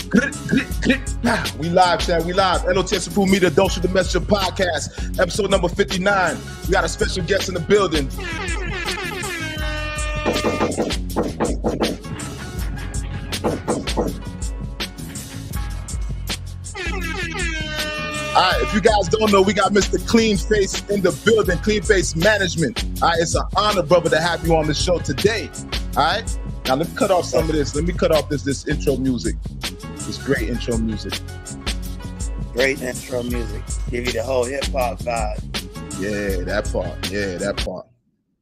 We live, chat. We live. L.O.T.S. Approved Media, Don't Shoot the Messenger podcast, episode number 59. We got a special guest in the building. All right, if you guys don't know, we got Mr. Cleanface in the building, Cleanface Management. All right, it's an honor, brother, to have you on the show today. All right, now let me cut off some of this. Let me cut off this intro music. This great intro music. Great intro music. Give you the whole hip-hop vibe. Yeah, that part. Yeah, that part.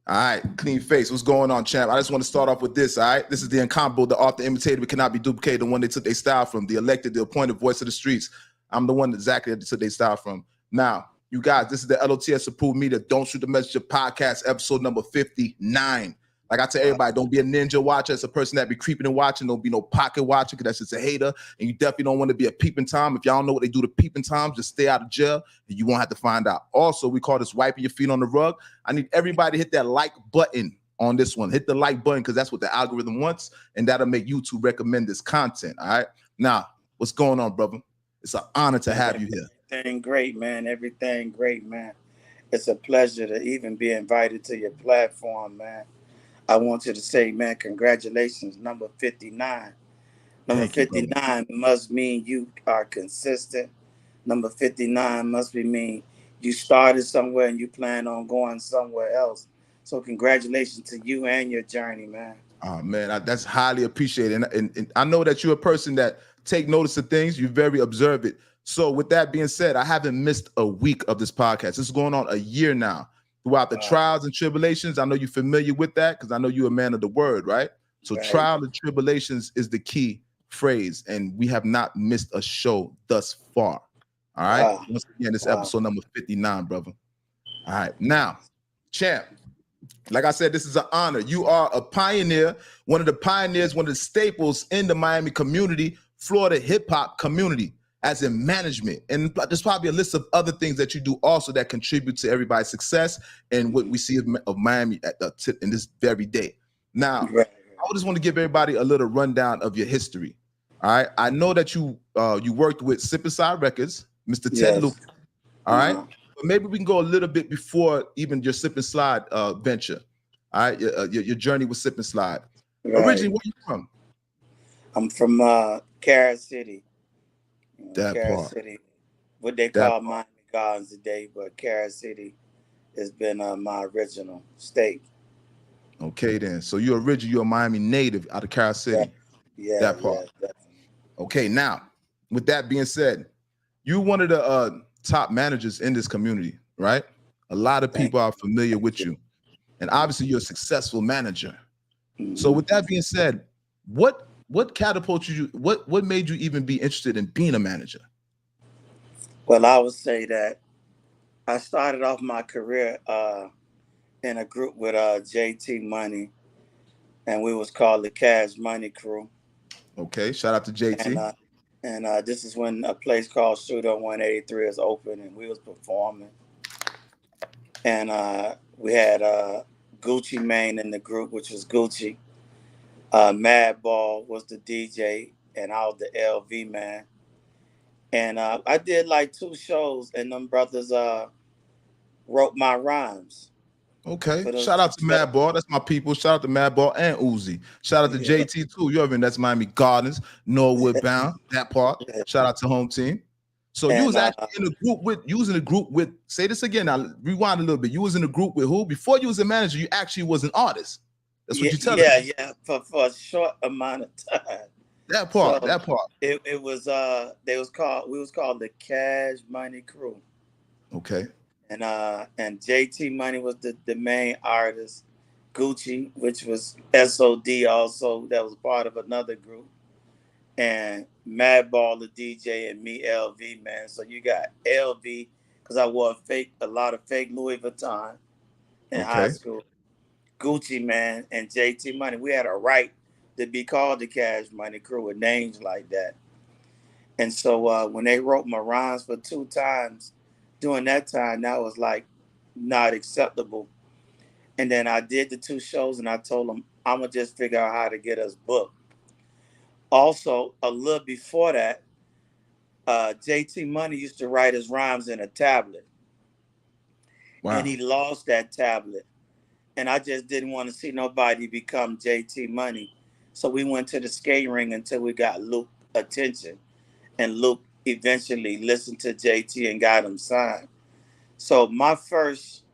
All right, Cleanface, what's going on, champ? I just want to start off with this, all right? This is the incomparable, the author, imitated, but cannot be duplicated, the one they took their style from, the elected, the appointed voice of the streets. I'm the one exactly that they took their style from. Now, you guys, this is the L.O.T.S. Approved Media, Don't Shoot the Messenger podcast, episode number 59. Like I tell everybody, don't be a ninja watcher. It's a person that be creeping and watching. Don't be no pocket watcher, because that's just a hater. And you definitely don't want to be a peeping Tom. If y'all don't know what they do to peeping Toms, just stay out of jail and you won't have to find out. Also, we call this wiping your feet on the rug. I need everybody to hit that like button on this one. Hit the like button, because that's what the algorithm wants, and that'll make YouTube recommend this content. All right. Now, what's going on, brother? It's an honor to have you here. Everything great, man. Everything great, man. It's a pleasure to even be invited to your platform, man. I want you to say, man, congratulations, number 59. Number 59 must mean you are consistent. Number 59 must mean you started somewhere and you plan on going somewhere else. So congratulations to you and your journey, man. Oh, man, that's highly appreciated. And I know that you're a person that take notice of things. You're very observant. So with that being said, I haven't missed a week of this podcast. This is going on a year now. Throughout the trials and tribulations, I know you're familiar with that, because I know you're a man of the word, right? So trial and tribulations is the key phrase, and we have not missed a show thus far. All right. Once again, this episode number 59, brother. All right. Now, champ, like I said, this is an honor. You are a pioneer, one of the pioneers, one of the staples in the Miami community, Florida hip-hop community, as in management. And there's probably a list of other things that you do also that contribute to everybody's success and what we see of Miami in this very day. Now, I just want to give everybody a little rundown of your history. All right. I know that you worked with slipnsliderecords, Records, Mr. Ted Luke. All right. But maybe we can go a little bit before even your Slip and Slide venture. All right. Your journey with Slip and Slide. Originally, where are you from? I'm from Carol City. Carol City, what they call Miami Gardens today, but Carol City has been my original state. Okay, then. So you're a Miami native out of Carol City. Yeah, that part. Yeah, okay, now, with that being said, you're one of the top managers in this community, right? A lot of people are familiar with you. And obviously, you're a successful manager. So with that being said, what catapulted you? What made you even be interested in being a manager? Well, I would say that I started off my career in a group with JT Money, and we was called the Cash Money Crew. Okay, shout out to JT. And this is when a place called Shooter 183 is open, and we was performing. And we had Gucci Mane in the group, which was Gucci. Madball was the DJ, and I was the LV man. And I did like 2 shows, and them brothers wrote my rhymes. Okay, shout out to Madball. That's my people. Shout out to Madball and Uzi. Shout out to JT too. You already, that's Miami Gardens, Norwood Bound. That part. Shout out to home team. So you was actually in a group with. Say this again. Now rewind a little bit. You was in a group with who? Before you was a manager, you actually was an artist. That's what you tell me. Yeah, for a short amount of time. That part. It was we was called the Cash Money Crew. Okay. And JT Money was the main artist. Gucci, which was SOD also, that was part of another group. And Madball the DJ, and me LV, man. So you got LV, because I wore a lot of fake Louis Vuitton in high school. Gucci, man, and JT Money. We had a right to be called the Cash Money Crew with names like that. And so when they wrote my rhymes for 2 times, during that time, that was like not acceptable. And then I did the 2 shows, and I told them, I'm going to just figure out how to get us booked. Also, a little before that, JT Money used to write his rhymes in a tablet, and Wow. he lost that tablet. And I just didn't want to see nobody become JT Money. So we went to the skate ring until we got Luke attention. And Luke eventually listened to JT and got him signed. So my first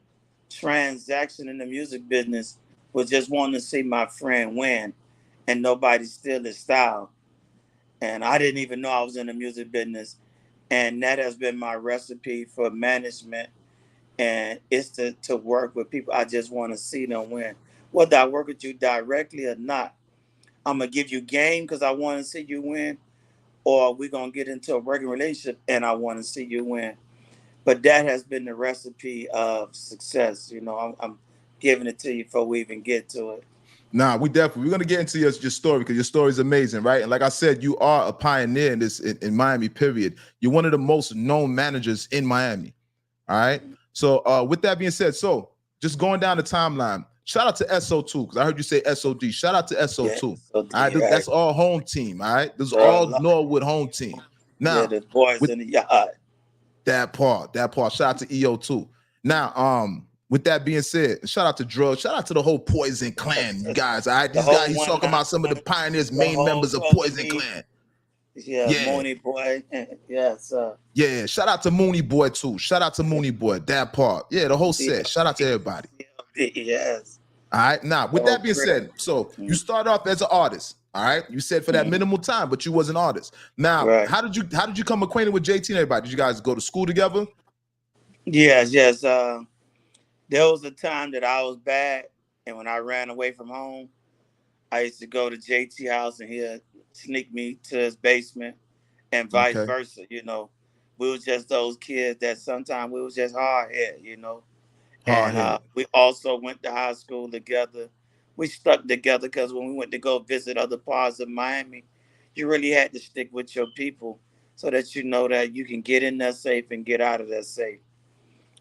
transaction in the music business was just wanting to see my friend win and nobody steal his style. And I didn't even know I was in the music business. And that has been my recipe for management. And it's to work with people. I just want to see them win. Whether I work with you directly or not, I'm going to give you game because I want to see you win, or we're going to get into a working relationship and I want to see you win. But that has been the recipe of success. You know, I'm giving it to you before we even get to it. Nah, we're gonna get into your story because your story is amazing, right? And like I said, you are a pioneer in this in Miami. Period. You're one of the most known managers in Miami. All right. So with that being said, so just going down the timeline, shout out to SO2 because I heard you say SOD. Shout out to SO2. Yeah, so All right, right. That's all home team. All right, this is all Norwood home team. Now, the boys in the yard. That part. Shout out to EO2. Now, with that being said, shout out to Drug. Shout out to the whole Poison Clan, you guys. All right, these guys. He's talking about some of the pioneers, main members of Poison Clan. Yeah, Mooney Boy. Yes. Yeah, shout out to Mooney Boy too. Shout out to Mooney Boy. That part. Yeah, the whole set. Shout out to everybody. Yes. All right. Now, with that being said, so you start off as an artist. All right. You said for that minimal time, but you was an artist. Now, how did you come acquainted with JT and everybody? Did you guys go to school together? Yes. There was a time that I was bad, and when I ran away from home, I used to go to JT house and he'd sneak me to his basement, and vice versa. You know, we was just those kids that sometimes we was just hard headed. You know, and we also went to high school together. We stuck together because when we went to go visit other parts of Miami, you really had to stick with your people so that you know that you can get in there safe and get out of there safe.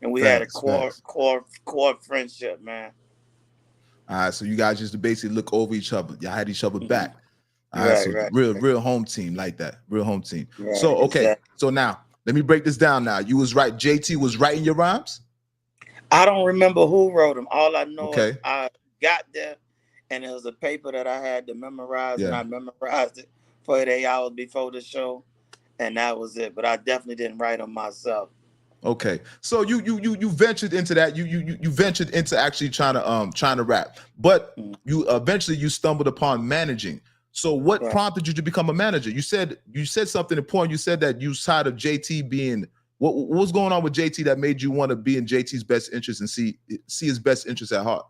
And we had a core friendship, man. All right, so you guys just basically look over each other. Y'all had each other back. All right, so real home team like that. Real home team. Right, so okay, so now let me break this down. Now you was right. JT was writing your rhymes. I don't remember who wrote them. All I know is I got there, and it was a paper that I had to memorize, and I memorized it for 8 hours before the show, and that was it. But I definitely didn't write them myself. Okay, so you ventured into that. You ventured into actually trying to rap, but you eventually you stumbled upon managing. So what prompted you to become a manager? You said something important. You said that you tired of JT being what was going on with JT that made you want to be in JT's best interest and see his best interest at heart.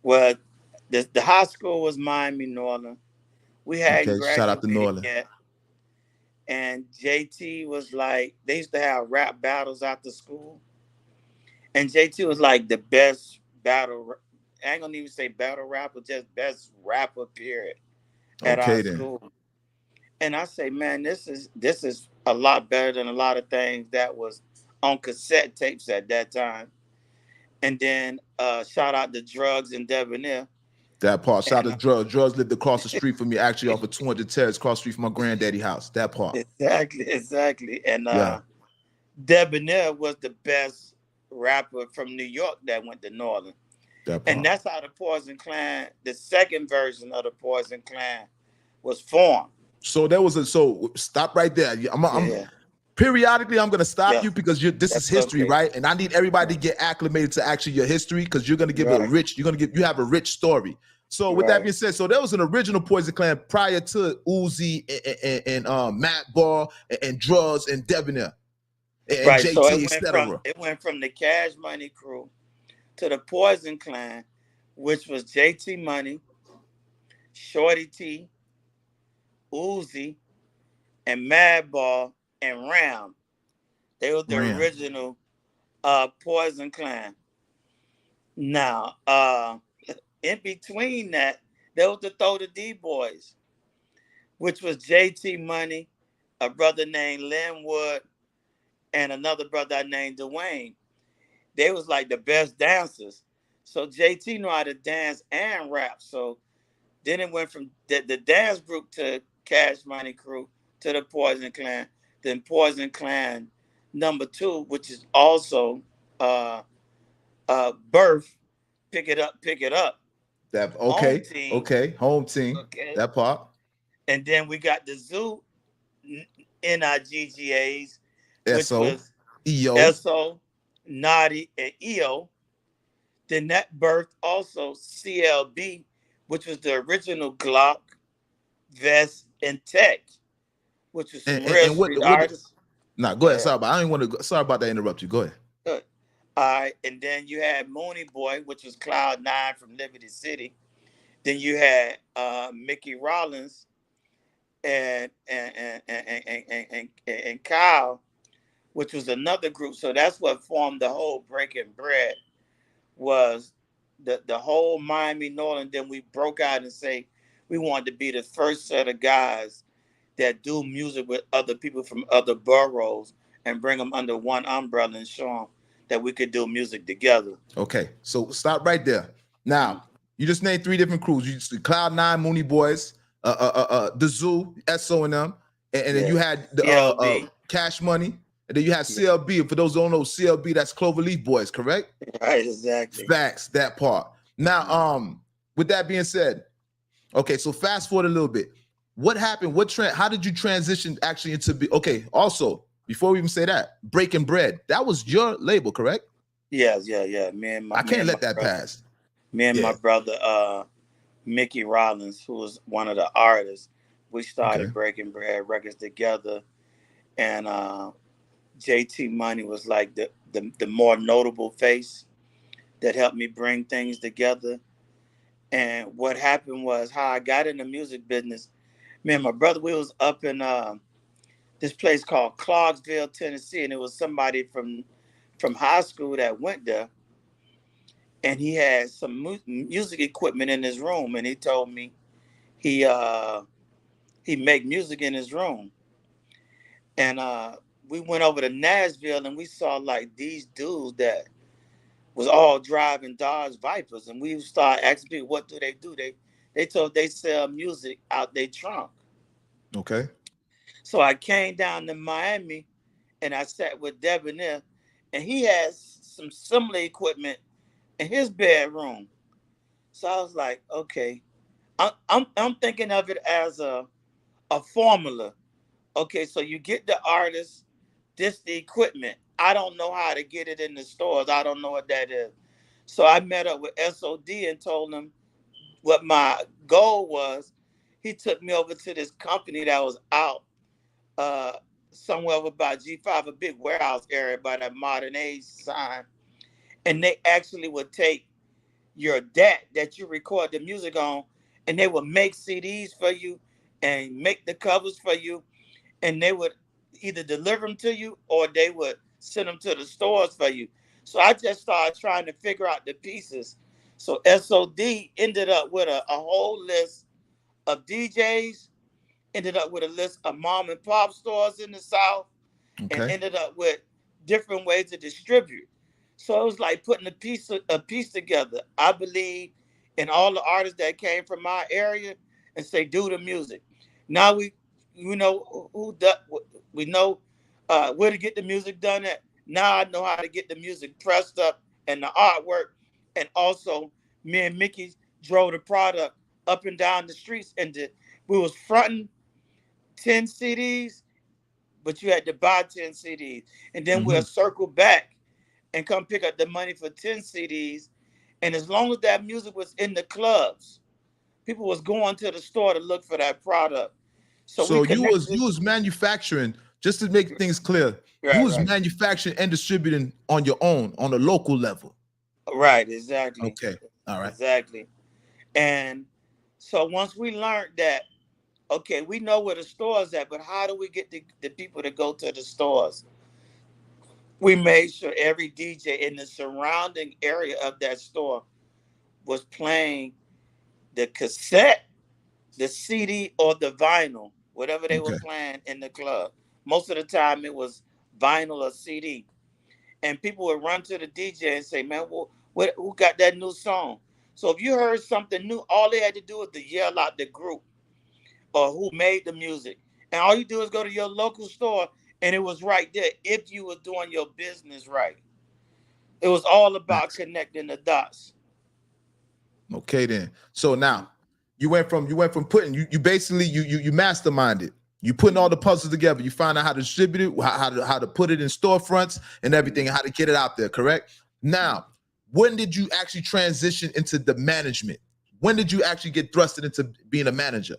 Well, the high school was Miami, Northern. We hadn't graduated shout out to Northern yet. And JT was like, they used to have rap battles after school. And JT was like the best battle, I ain't gonna even say battle rapper, just best rapper, period, at our school. And I say, man, this is a lot better than a lot of things that was on cassette tapes at that time. And then shout out to Drugs and Debonair. That part. Shout out to Drugs. Drugs lived across the street from me, actually off of 200 Terrace, across the street from my granddaddy house. That part. Exactly. And Debonair was the best rapper from New York that went to Northern. And that's how the Poison Clan, the second version of the Poison Clan, was formed. So there was so stop right there. Periodically, I'm gonna stop you because this is history, right? And I need everybody to get acclimated to actually your history because you're gonna give you have a rich story. So with that being said, so there was an original Poison Clan prior to Uzi and Matt Ball and Drugs and Debonair and JT, so it went from the Cash Money crew to the Poison Clan, which was JT Money, Shorty T, Uzi, and Madball and Ram. They were the original Poison Clan. Now, in between that, there was the Throw the D Boys, which was JT Money, a brother named Linwood, and another brother named Dwayne. They was like the best dancers. So JT knew how to dance and rap. So then it went from the dance group to Cash Money crew to the Poison Clan. Then Poison Clan #2, which is also uh, Birth, pick it up, That Home okay, Team. okay, home team. Okay. That part. And then we got the Zoo NIGGAs, which SO, was EO. SO, Naughty, and EO. Then that birthed also CLB, which was the original Glock, Vest, and Tech, which was some real And street what artists. nah, go Go ahead. ahead. Sorry about I don't want to sorry about that interrupt you. Go ahead. Good. All right. And then you had Mooney Boy, which was Cloud 9 from Liberty City. Then you had Mickey Rollins and Kyle, which was another group. So that's what formed the whole Breaking Bread, was the whole Miami Northern. Then we broke out and say we wanted to be the first set of guys that do music with other people from other boroughs and bring them under one umbrella and show them that we could do music together. Okay, so stop right there. Now, you just named 3 different crews. You just Cloud 9, Mooney Boys, the Zoo, SO and them, and then Yeah. you had the CLB. Cash Money, and then you had Yeah. CLB. For those who don't know, CLB, that's Cloverleaf Boys, correct? Right, exactly. Facts, that part. Now, with that being said, okay, so fast forward a little bit. What happened? How did you transition actually into okay? Also, before we even say that, Breaking Bread, that was your label, correct? Yeah. I can't let that Brother, pass. me and Yeah. my brother, Mickey Rollins, who was one of the artists, we Okay. started Breaking Bread Records together, and JT Money was like the more notable face that helped me bring things together. And what happened was how I got in the music business. Me and my brother, we was up in this place called Clarksville, Tennessee, and it was somebody from high school that went there, and he had some music equipment in his room, and he told me he he make music in his room, and we went over to Nashville, and we saw like these dudes that was all driving Dodge Vipers, and we started asking people, what do? They told they sell music out their trunk. Okay. So I came down to Miami, and I sat with Debonair, and he has some similar equipment in his bedroom. So I was like, okay, I'm thinking of it as a formula. Okay, so you get the artist, this the equipment. I don't know how to get it in the stores. I don't know what that is. So I met up with SOD and told him what my goal was. He took me over to this company that was out uh, somewhere over by G5, a big warehouse area by that Modern Age sign. And they actually would take your DAT that you record the music on, and they would make CDs for you and make the covers for you, and they would either deliver them to you or they would send them to the stores for you. So I just started trying to figure out the pieces. So SOD ended up with a whole list of DJs, ended up with a list of mom and pop stores in the South, and Okay. ended up with different ways to distribute. So it was like putting a piece together. I believe in all the artists that came from my area and say do the music. Now we know who does, we know where to get the music done at. Now I know how to get the music pressed up and the artwork, and also me and Mickey drove the product up and down the streets, and we was fronting 10 CDs, but you had to buy 10 CDs. And then we'll Mm-hmm. circle back and come pick up the money for 10 CDs. And as long as that music was in the clubs, people was going to the store to look for that product. So we So you was connected. manufacturing, just to make things clear, you Right, was right. manufacturing and distributing on your own on a local level. Right, exactly. Okay. All right. Exactly. And so once we learned that, okay, we know where the stores at, but how do we get the people to go to the stores? We made sure every DJ in the surrounding area of that store was playing the cassette, the CD, or the vinyl, whatever they were Okay. playing in the club. Most of the time it was vinyl or CD. And people would run to the DJ and say, man, who got that new song? So if you heard something new, all they had to do was to yell out the group. or who made the music. And all you do is go to your local store, and it was right there if you were doing your business right. It was all about Facts. connecting the dots. Okay, then. So now you went from putting you basically you masterminded. You putting all the puzzles together. You find out how to distribute it, how to put it in storefronts and everything, and how to get it out there. Correct. Now, when did you actually transition into the management? When did you actually get thrusted into being a manager?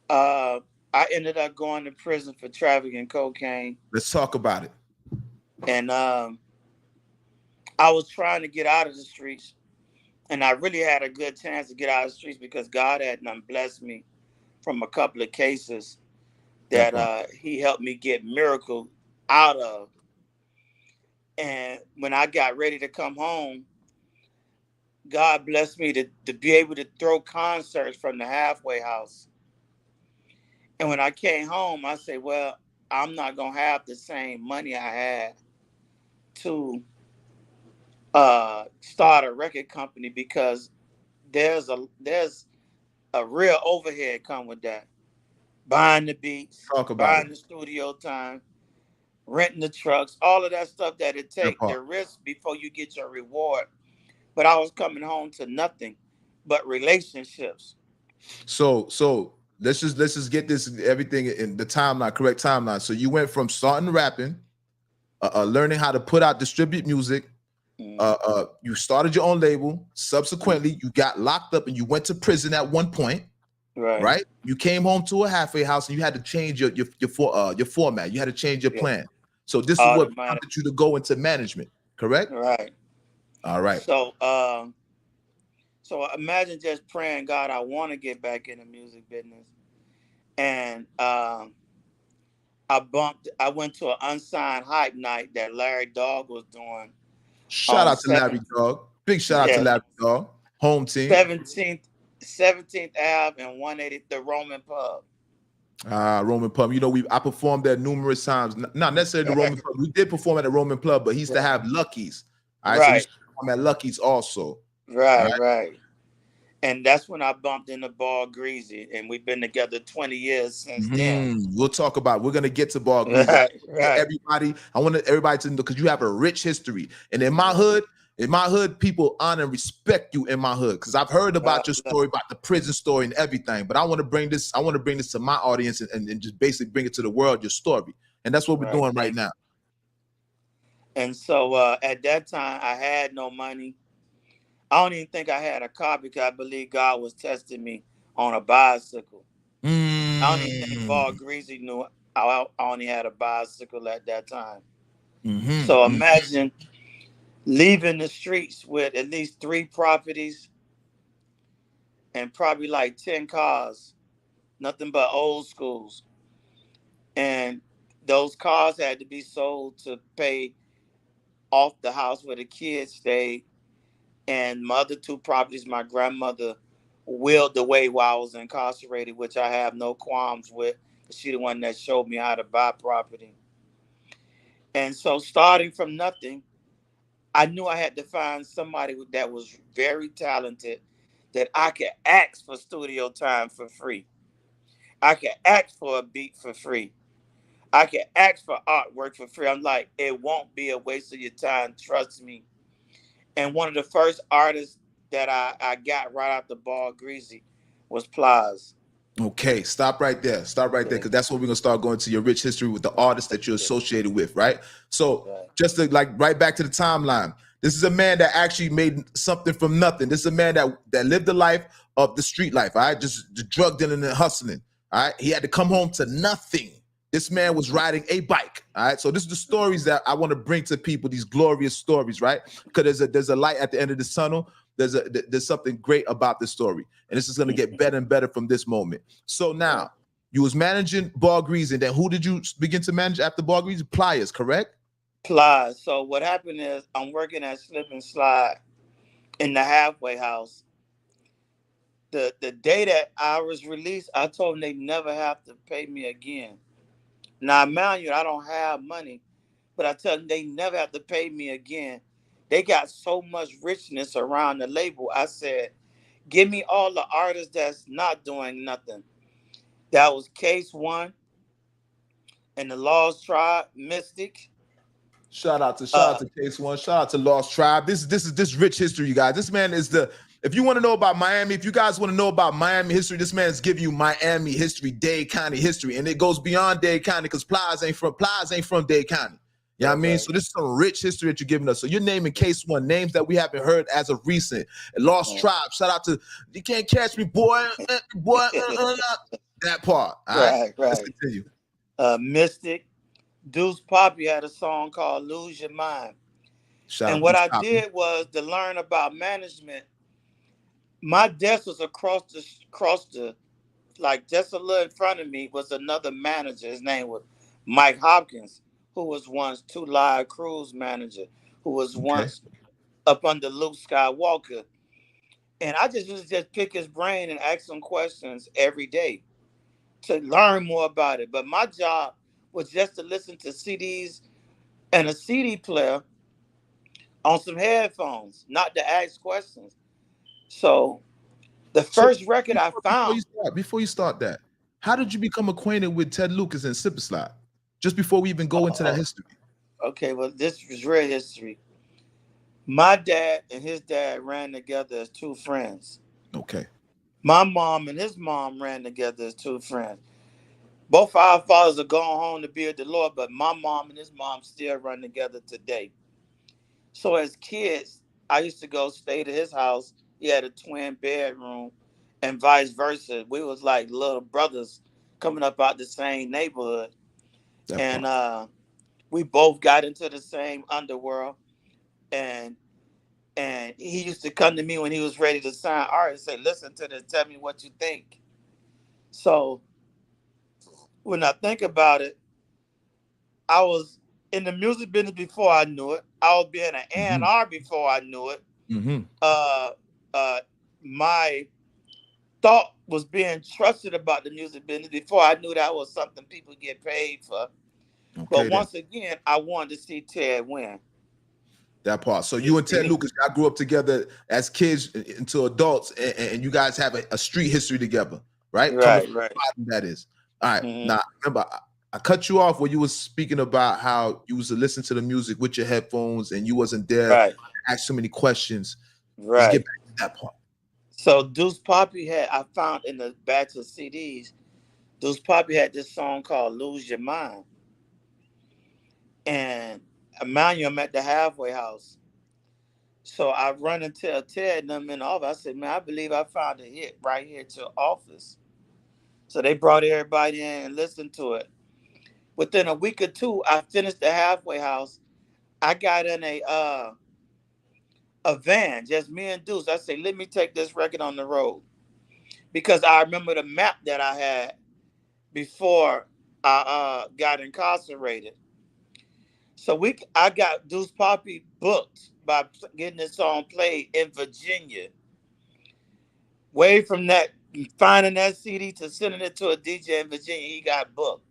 Uh, I ended up going to prison for trafficking cocaine, Let's talk about it. and I was trying to get out of the streets, and I really had a good chance to get out of the streets because God had done blessed me from a couple of cases That that part. He helped me get miracle out of. And when I got ready to come home, God blessed me to be able to throw concerts from the halfway house. And when I came home, I said, well, I'm not going to have the same money I had to start a record company because there's a real overhead come with that. Buying the beats, Talk about it. buying the studio time, renting the trucks, all of that stuff that it That takes, part. the risk before you get your reward. But I was coming home to nothing but relationships. So let's just get this everything in the timeline, correct timeline. So you went from starting rapping, learning how to put out distribute music. Mm, You started your own label. Subsequently, you got locked up and you went to prison at one point, right. right? You came home to a halfway house and you had to change your format. You had to change your Yeah. plan. So this is what Automatic. prompted you to go into management, correct? Right. All right. So imagine just praying, God, I want to get back in the music business. And I went to an unsigned hype night that Larry Dog was doing Shout on out to Larry Dog. Big shout out to yeah, Larry Dog. Home team. 17th Ave and 180 the Roman Pub. Roman Pub. You know, I performed there numerous times. Not necessarily the Roman Pub. We did perform at the Roman Pub, but he used to have Lucky's. All right. So we Right, used to perform at Lucky's also. All right, right. right. And that's when I bumped into Ballgreezy, and we've been together 20 years since then. We'll talk about. We're gonna get to Ballgreezy. Right, right, Everybody, I want everybody to know because you have a rich history, and right. in my hood, people honor and respect you in my hood because I've heard about your story, about the prison story and everything. But I want to bring this. I want to bring this to my audience and just basically bring it to the world, your story, and that's what we're Right. doing right Thank now. you. And so at that time, I had no money. I don't even think I had a car because I believe God was testing me on a bicycle. I don't even think Ball Mm. Greasy knew I only had a bicycle at that time. So Mm-hmm. imagine leaving the streets with at least 3 properties and probably like 10 cars, nothing but old schools. And those cars had to be sold to pay off the house where the kids stayed. And my other 2 properties, my grandmother willed away while I was incarcerated, which I have no qualms with. She the one that showed me how to buy property. And so starting from nothing, I knew I had to find somebody that was very talented that I could ask for studio time for free. I could ask for a beat for free. I could ask for artwork for free. I'm like, it won't be a waste of your time. Trust me. And one of the first artists that I got right out the Ballgreezy was Plies. Okay, stop right there. Stop right there, Yeah, because that's what we're gonna start going to your rich history with the artists that you're yeah, associated with, right? So right. just to like right back to the timeline. This is a man that actually made something from nothing. This is a man that lived the life of the street life, all right? Just the drug dealing and hustling. All right. He had to come home to nothing. This man was riding a bike. All right. So this is the stories that I want to bring to people, these glorious stories, right? Because there's a light at the end of the tunnel. There's something great about this story. And this is going to get better and better from this moment. So Right. now you was managing Ballgreezy, and then who did you begin to manage after Ballgreezy? Pliers, correct? Plies. So what happened is I'm working at Slip and Slide in the halfway house. The day that I was released, I told them they never have to pay me again. Now, mind you, I don't have money, but I tell them they never have to pay me again. They got so much richness around the label. I said, give me all the artists that's not doing nothing. That was Case One and the Lost Tribe, Mystic. Shout out to Case One. Shout out to Lost Tribe. This rich history, you guys. This man is the. If you want to know about Miami, if you guys want to know about Miami history, this man is giving you Miami history, Dade County history, and it goes beyond Dade County because Plies ain't from Dade County. You know what I mean? Right. So this is some rich history that you're giving us. So you're naming Case One, names that we haven't heard as of recent. And Lost Tribe. Shout out to You Can't Catch Me, boy, boy. That part. All right. Let's Right. continue. Mystic. Duece Papi had a song called Lose Your Mind. Shout And out what to I Papi. did was to learn about management. My desk was across the like just a little in front of me was another manager. His name was Mike Hopkins, who was once Two Live Cruise manager, who was once up under Luke Skywalker. And I just used to just pick his brain and ask him questions every day to learn more about it. But my job was just to listen to CDs and a CD player on some headphones, not to ask questions. So the first record I found. Before you start that, how did you become acquainted with Ted Lucas and Slip and Slide? Just before we even go into that history. Okay, well, this was real history. My dad and his dad ran together as two friends. Okay. My mom and his mom ran together as two friends. Both our fathers are gone home to be with the Lord, but my mom and his mom still run together today. So as kids, I used to go stay to his house. He had a twin bedroom and vice versa. We was like little brothers coming up out the same neighborhood. And we both got into the same underworld. And he used to come to me when he was ready to sign art and say, listen to this, tell me what you think. So when I think about it, I was in the music business before I knew it. I was being an A&R before I knew it. My thought was being trusted about the music business before I knew that was something people get paid for. Okay, but once again, I wanted to see Ted win. That part. So you and Ted Lucas, y'all grew up together as kids into adults, and you guys have a street history together, right? Right. That is. All right. Now, remember, I cut you off when you were speaking about how you used to listen to the music with your headphones and you wasn't there to ask so many questions. Right. Let's get back to that part. So Duece Papi I found in the batch of CDs, Duece Papi had this song called Lose Your Mind. And Emmanuel, I'm at the halfway house. So I run and tell Ted and them in the office. I said, man, I believe I found a hit right here to office. So they brought everybody in and listened to it. Within a week or two, I finished the halfway house. I got in a van, just me and Duece. I said, let me take this record on the road. Because I remember the map that I had before I got incarcerated. So I got Duece Papi booked by getting this song played in Virginia. Way from that, finding that CD to sending it to a DJ in Virginia, he got booked.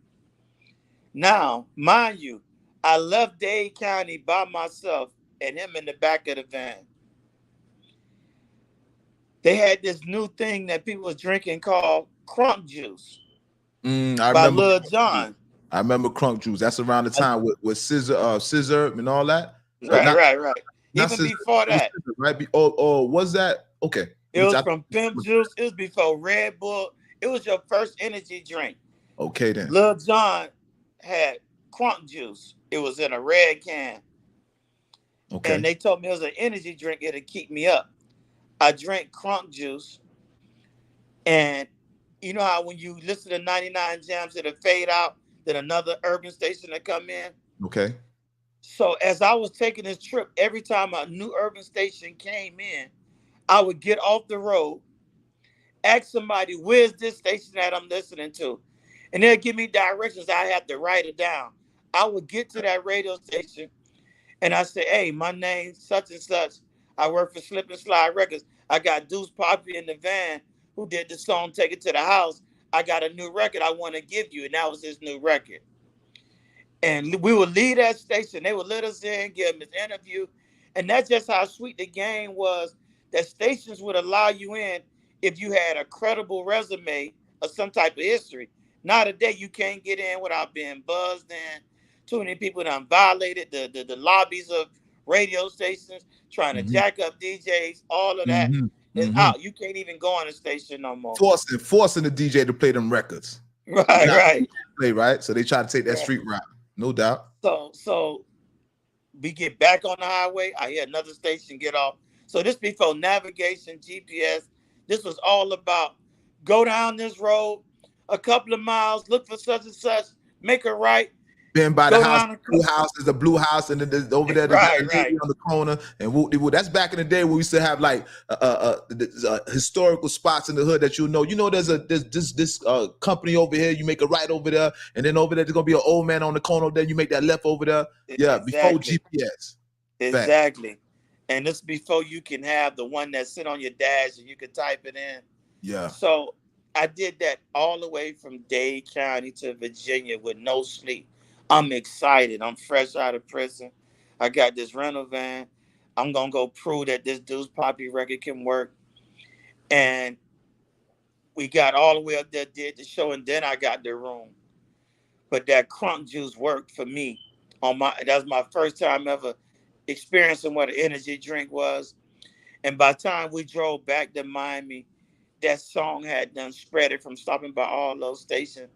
Now, mind you, I left Dade County by myself and him in the back of the van. They had this new thing that people was drinking called crunk juice by Lil Jon. I remember crunk juice. That's around the time with Scissor and all that. Right. Even before that. Right? Oh, was that? Okay. It was from Pimp Juice. It was before Red Bull. It was your first energy drink. Okay, then. Lil Jon had crunk juice. It was in a red can. Okay. And they told me it was an energy drink. It'll keep me up. I drank crunk juice. And you know how when you listen to 99 Jams, it'll fade out, then another urban station will come in? Okay. So as I was taking this trip, every time a new urban station came in, I would get off the road, ask somebody, where's this station that I'm listening to? And they'll give me directions. I have to write it down. I would get to that radio station and I say, hey, my name's such and such. I work for Slip and Slide Records. I got Duece Papi in the van who did the song Take It to the House. I got a new record I want to give you. And that was his new record. And we would leave that station. They would let us in, give them an interview. And that's just how sweet the game was, that stations would allow you in if you had a credible resume, some type of history. Now today you can't get in without being buzzed in. Too many people done violated the lobbies of radio stations, trying to jack up DJs. All of that is out. You can't even go on a station no more. Forcing the DJ to play them records. Right. Play, right? So they try to take that street route. No doubt. So we get back on the highway. I hear another station get off. So this before navigation, GPS. This was all about go down this road a couple of miles, look for such and such, make a right. Been by the house, there's a blue house, and then there's over there, there's a lady on the corner, and whoop-de-whoop. That's back in the day when we used to have like historical spots in the hood that you know. You know, there's this company over here. You make a right over there, and then over there there's gonna be an old man on the corner. Then you make that left over there. Yeah, before GPS. Exactly. Fact. And this before you can have the one that sit on your dash and you can type it in. Yeah. So I did that all the way from Dade County to Virginia with no sleep. I'm excited. I'm fresh out of prison. I got this rental van. I'm going to go prove that this Duece Papi record can work. And we got all the way up there, did the show, and then I got the room. But that crunk juice worked for me. That was my first time ever experiencing what an energy drink was. And by the time we drove back to Miami, that song had done spread it from stopping by all those stations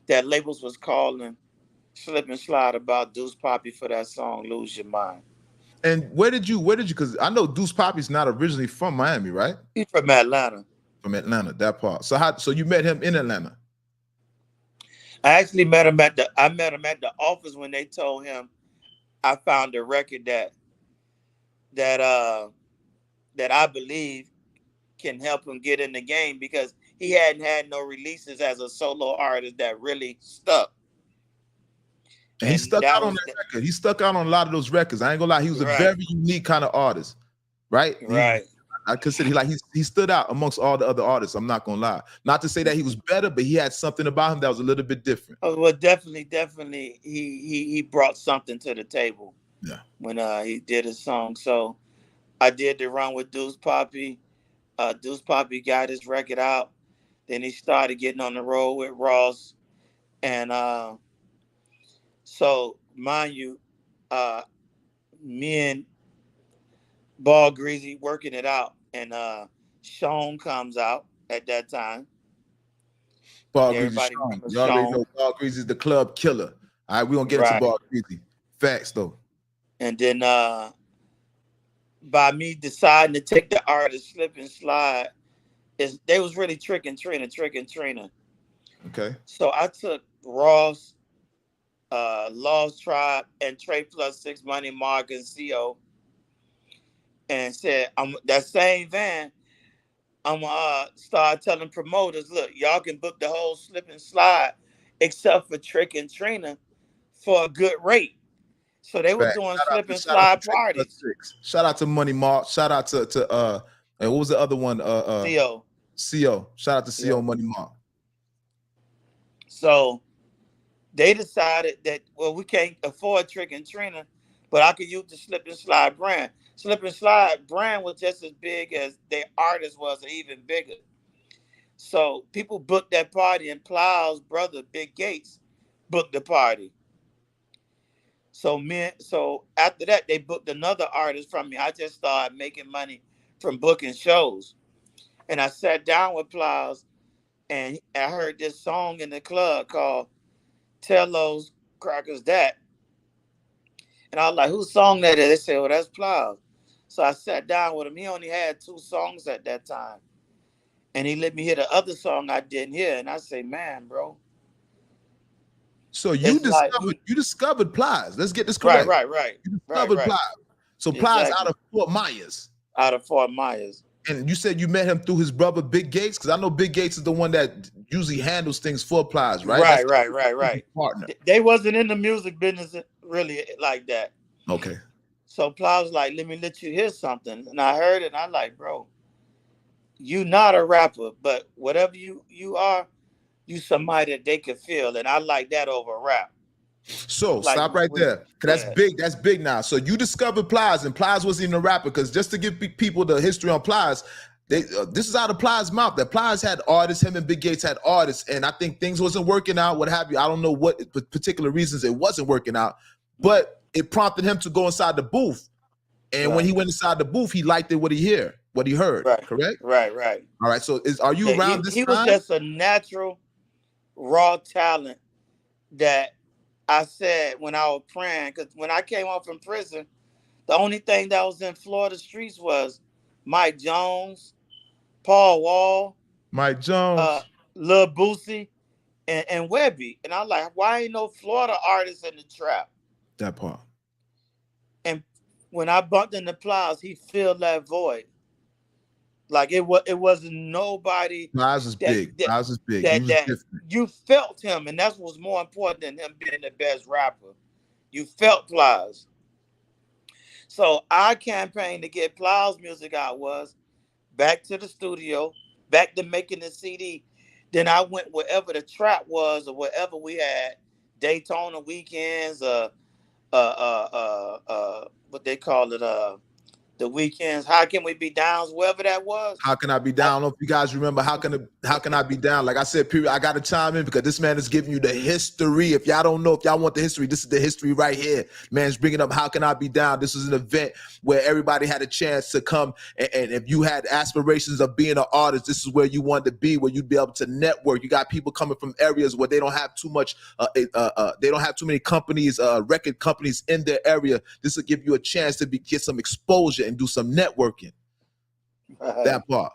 that labels was calling Slip and Slide about Duece Papi for that song, Lose Your Mind. And where did you, because I know Duece Papi's not originally from Miami, right? He's from Atlanta. From Atlanta, that part. So you met him in Atlanta? I actually met him at the office when they told him I found a record that I believe can help him get in the game, because he hadn't had no releases as a solo artist that really stuck. And he stuck out on that record. He stuck out on a lot of those records. I ain't gonna lie, he was a very unique kind of artist, right? Right. I consider he stood out amongst all the other artists. I'm not gonna lie. Not to say that he was better, but he had something about him that was a little bit different. Oh, well, definitely, he brought something to the table. Yeah. When he did his song, so I did the run with Duece Papi. Duece Papi got his record out. Then he started getting on the road with Ross, and so mind you, me and Ballgreezy working it out, and Sean comes out at that time. Ballgreezy, Sean. You already know Ballgreezy's the club killer. All right, we're gonna get into Ballgreezy. Facts though. And then by me deciding to take the artist Slip and Slide, they was really tricking Trina. Okay. So I took Ross, Lost Tribe, and Trey Plus 6 Money Mark and CO, and said, "I'm that same van. I'm start telling promoters, look, y'all can book the whole Slip and Slide, except for Trick and Trina, for a good rate." So they were doing Slip and Slide parties. Shout out to Money Mark. Shout out to and what was the other one? CO. Shout out to CO Money Mark. So they decided that, well, we can't afford Trick and Trina, but I could use the Slip and Slide brand. Slip and Slide brand was just as big as their artist was, or even bigger. So people booked that party, and Plies' brother, Big Gates, booked the party. So after that, they booked another artist from me. I just started making money from booking shows. And I sat down with Plies, and I heard this song in the club called Tell Those Crackers That. And I was like, whose song that is? They said, well, that's Plies. So I sat down with him. He only had 2 songs at that time. And he let me hear the other song I didn't hear. And I say, man, bro. So you discovered Plies. Let's get this correct. Right. You discovered Plies. So Plies out of Fort Myers. Out of Fort Myers. And you said you met him through his brother, Big Gates? Because I know Big Gates is the one that usually handles things for Plies, right? Right. Partner. They wasn't in the music business really like that. Okay. So Plies was like, let you hear something. And I heard it, and I like, bro, you not a rapper, but whatever you are, you somebody that they can feel. And I like that over rap. So stop right there. Cause that's big. That's big now. So you discovered Plies, and Plies wasn't even a rapper. Because just to give people the history on Plies, This is out of Plies' mouth. That Plies had artists, him and Big Gates had artists, and I think things wasn't working out, what have you. I don't know what particular reasons it wasn't working out, but it prompted him to go inside the booth. And when he went inside the booth, he liked it, what he heard. Right. Correct? Right. All right. So are you around this he time? was just a natural, raw talent that I said when I was praying, because when I came home from prison, the only thing that was in Florida streets was Mike Jones, Paul Wall, Mike Jones, Lil Boosie, and Webby. And I'm like, why ain't no Florida artists in the trap? that part. And when I bumped into Plies, he filled that void. Like it wasn't nobody. Plies is big. Plies is big. He was That different. you felt him, and that's what's more important than him being the best rapper. You felt Plies. So our campaign to get Plies music out was back to the studio, back to making the CD. Then I went wherever the trap was or wherever we had Daytona weekends, what they call it, the weekends. How can we be downs? Wherever that was. How can I be down? I don't know if you guys remember. How can I be down? Like I said, period. I got to chime in because this man is giving you the history. If y'all don't know, if y'all want the history, this is the history right here. Man's bringing up How Can I Be Down? This was an event where everybody had a chance to come, and if you had aspirations of being an artist, this is where you wanted to be, where you'd be able to network. You got people coming from areas where they don't have too much, they don't have too many companies, record companies in their area. This will give you a chance to get some exposure and do some networking. That part.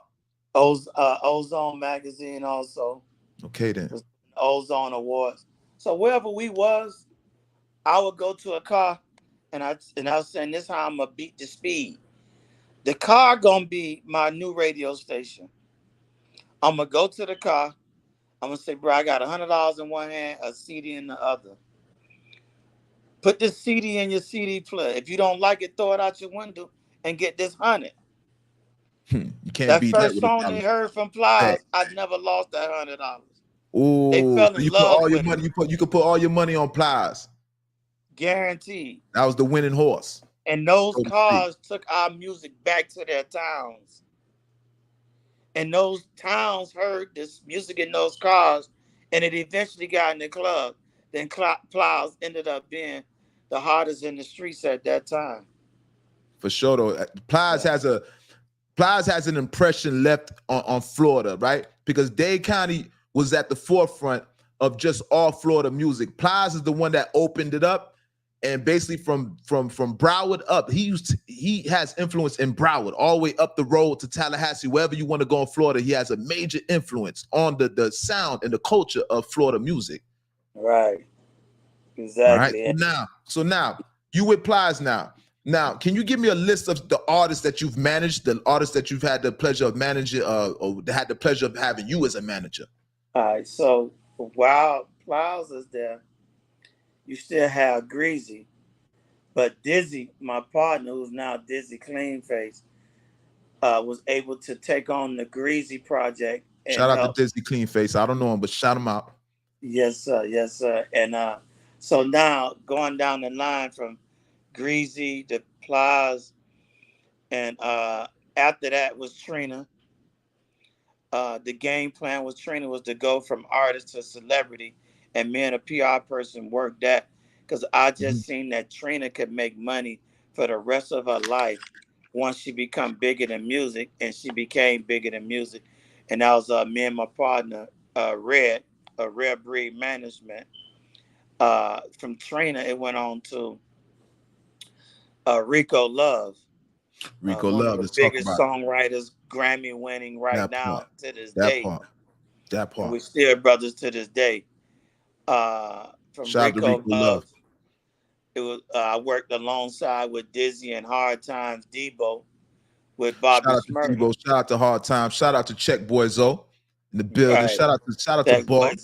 Ozone magazine also. Okay then. Ozone Awards. So wherever we was, I would go to a car and I was saying, this is how I'm gonna beat the speed. The car gonna be my new radio station. I'm gonna go to the car. I'm gonna say, bro, I got $100 in one hand, a CD in the other. Put this CD in your CD player. If you don't like it, throw it out your window and get this 100. You can't That beat that first with a song dollar. they heard from Plies, I never lost that $100. They Oh, fell so in you put love all your with money. it. You could put all your money on Plies. Guaranteed. That was the winning horse. And those cars took our music back to their towns. And those towns heard this music in those cars, and it eventually got in the club. Then Plies ended up being the hardest in the streets at that time. For sure, though. Plies has an impression left on Florida, right? Because Dade County was at the forefront of just all Florida music. Plies is the one that opened it up, and basically from Broward up, he has influence in Broward all the way up the road to Tallahassee, wherever you want to go in Florida. He has a major influence on the sound and the culture of Florida music. Right. Exactly. All right. So now you with Plies now. Now, can you give me a list of the artists that you've managed, the artists that you've had the pleasure of managing, or had the pleasure of having you as a manager? All right. So while Plies is there, you still have Greasy, but Dizzy, my partner, who's now Dizzy Cleanface, was able to take on the Greasy project. And shout out to Dizzy Cleanface. I don't know him, but shout him out. Yes, sir. Yes, sir. And so now going down the line from Greasy to Plies, and after that was Trina. The game plan was Trina was to go from artist to celebrity, and me and a PR person worked that because I just seen that Trina could make money for the rest of her life once she become bigger than music, and she became bigger than music. And that was me and my partner, Red Breed Management. From Trina, it went on to Rico Love. Rico One of Love. the Let's talk biggest about songwriters, Grammy winning right now to this day. That part. And we still brothers to this day. From shout Rico out to Rico Love. It was I worked alongside with Dizzy and Hard Times Debo with Bobby Smurda. Shout out to Hard Times. Shout out to Check Boy Zoe in the building. Right. Shout out to Bob.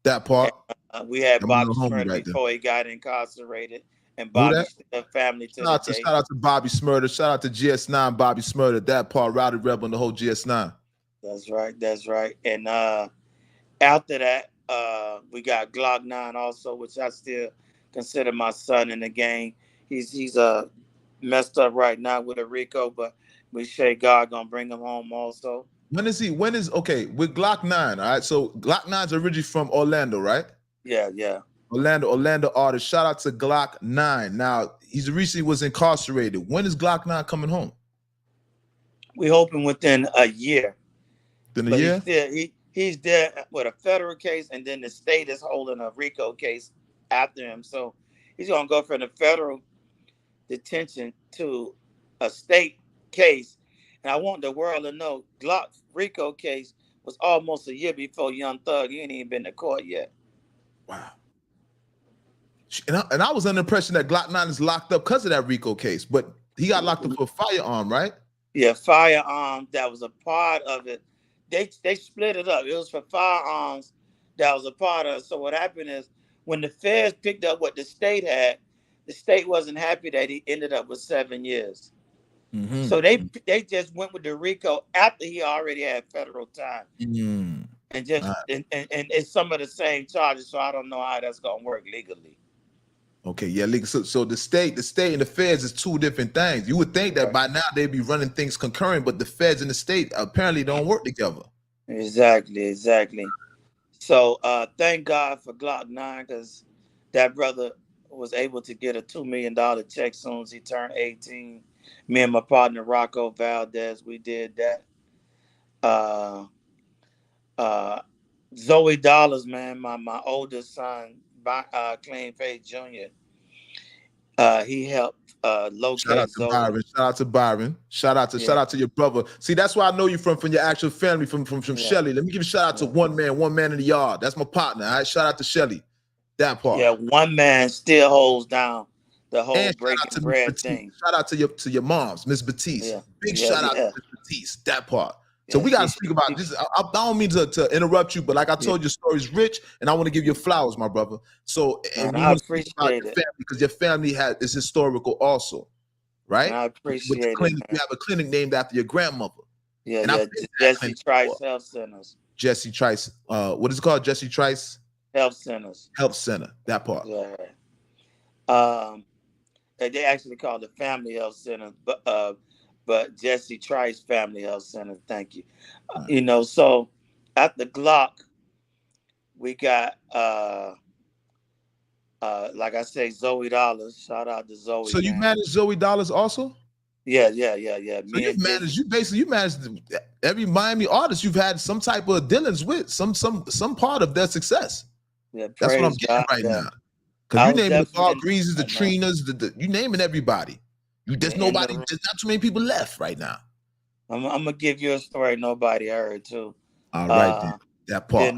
That part. And, we had Bobby Smurda right before he got incarcerated. And Bobby still family to the day. Shout out to Bobby Smurda. Shout out to GS9 Bobby Smurda. That part, Rowdy Rebel and the whole GS9. That's right. That's right. And after that, we got Glock 9 also, which I still consider my son in the game. He's messed up right now with a Rico, but we say God gonna bring him home also. When is he? When is okay with Glock 9? All right, so Glock 9's originally from Orlando, right? Yeah, yeah. Orlando artist. Shout out to Glock 9. Now he's recently was incarcerated. When is Glock 9 coming home? We hoping within a year, Within a but year? he's there with a federal case, and then the state is holding a Rico case after him. So he's gonna go from the federal detention to a state case. And I want the world to know Glock's Rico case was almost a year before Young Thug. He ain't even been to court yet. Wow. And I was under the impression that Glock 9 is locked up because of that Rico case, but he got locked up for a firearm, right? Yeah, firearms, that was a part of it. They split it up. It was for firearms that was a part of it. So what happened is when the feds picked up what the state had, the state wasn't happy that he ended up with 7 years. Mm-hmm. So they just went with the Rico after he already had federal time. Mm-hmm. And just and it's some of the same charges. So I don't know how that's gonna work legally. Okay, yeah, so the state and the feds is two different things. You would think that by now they'd be running things concurrent, but the feds and the state apparently don't work together. Exactly. So thank God for Glock 9, because that brother was able to get a $2 million check soon as he turned 18. Me and my partner Rocco Valdez, we did that. Zoe Dollars, man, my oldest son, Cleanface Jr. He helped locate Zoe. Shout out to Byron. Shout out to your brother. See, that's why I know you from your actual family, from Shelly. Let me give a shout out to one man in the yard. That's my partner. All right, shout out to Shelly. That part. Yeah, one man still holds down the whole breaking bread thing. Shout out to your moms, Miss Batiste. Yeah. Big shout out to Miss Batiste. That part. So Yeah, we got to speak about this. I don't mean to interrupt you, but like I told you, your story's rich, and I want to give you flowers, my brother. So and we I want to appreciate speak about your family, because your family is historical also, right? I appreciate With the clinic, it. you have a clinic named after your grandmother. Yeah, Jesse Trice Health Centers. Jesse Trice. What is it called? Jesse Trice Health Centers. Health Center. That part. Yeah. They actually call it Family Health Center, but Jesse Trice Family Health Center. Thank you. You know, so at the Glock, we got like I say, Zoe Dollars. Shout out to Zoe. So you manage Zoe Dollars also? Yeah. So you managed every Miami artist you've had some type of dealings with, some part of their success. Yeah, that's what I'm getting right now. Because you naming the Ballgreezys, the Trinas, you naming everybody. There's not too many people left right now. I'm gonna give you a story nobody heard too. All right, then. That part.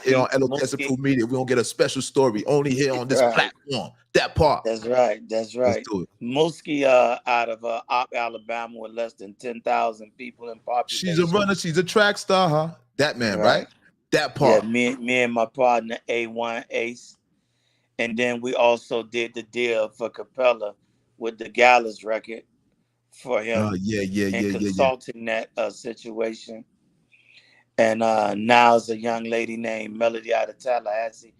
Here on L.O.T.S Approved Media, we don't get a special story only here on this platform. That part. That's right. Let's do it. Mooski out of Opp, Alabama, with less than 10,000 people in population. She's a runner. She's a track star, huh? That man, right? That part. Yeah, me and my partner A1 Ace, and then we also did the deal for Capella with the Gallus record for him. Consulting that situation. And now is a young lady named Melody out of Tallahassee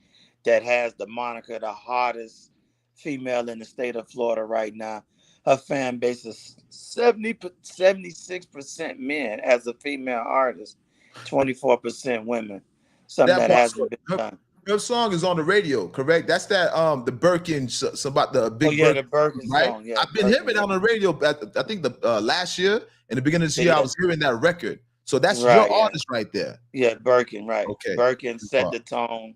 that has the moniker the hottest female in the state of Florida right now. Her fan base is 76% men as a female artist, 24% women. Something that hasn't been done. Her song is on the radio, correct? That's that the Birkin, about the big the Birkin song. Yeah, I've been hearing it on the radio. I think the last year, in the beginning of this year, I was hearing that record. So that's your artist right there. Yeah, Birkin, right. Okay. Birkin set the tone.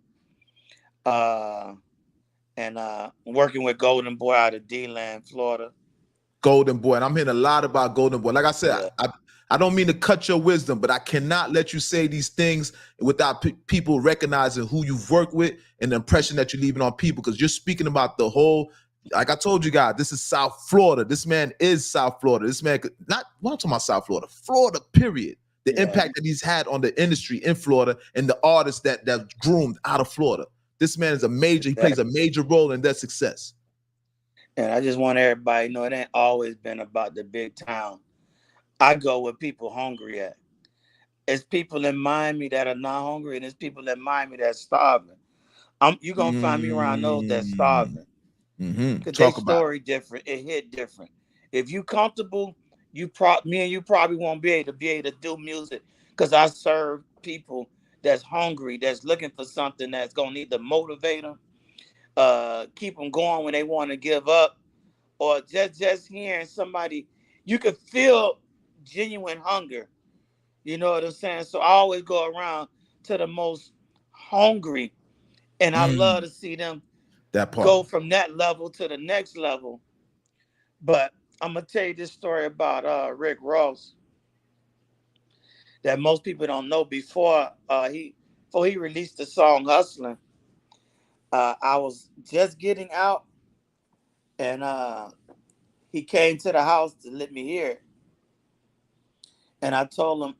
And working with Golden Boy out of D-Land, Florida. Golden Boy. And I'm hearing a lot about Golden Boy. Like I said, I don't mean to cut your wisdom, but I cannot let you say these things without people recognizing who you've worked with and the impression that you're leaving on people, because you're speaking about the whole, like I told you guys, this is South Florida. This man is South Florida. This man, I'm talking about South Florida, Florida, period. The impact that he's had on the industry in Florida and the artists that groomed out of Florida. This man is he plays a major role in their success. And I just want everybody to know it ain't always been about the big town. I go where people hungry at. It's people in Miami that are not hungry, and it's people in Miami that's starving. You're going to find me around those that's starving. Because their story different. It hit different. If you comfortable, me and you probably won't be able to do music because I serve people that's hungry, that's looking for something that's gonna either motivate them, keep them going when they want to give up, or just hearing somebody, you can feel genuine hunger. You know what I'm saying? So I always go around to the most hungry, and I love Mm, to see them that part. go from that level to the next level. But I'm gonna tell you this story about Rick Ross that most people don't know. Before he released the song "Hustling," I was just getting out, and he came to the house to let me hear it. And I told him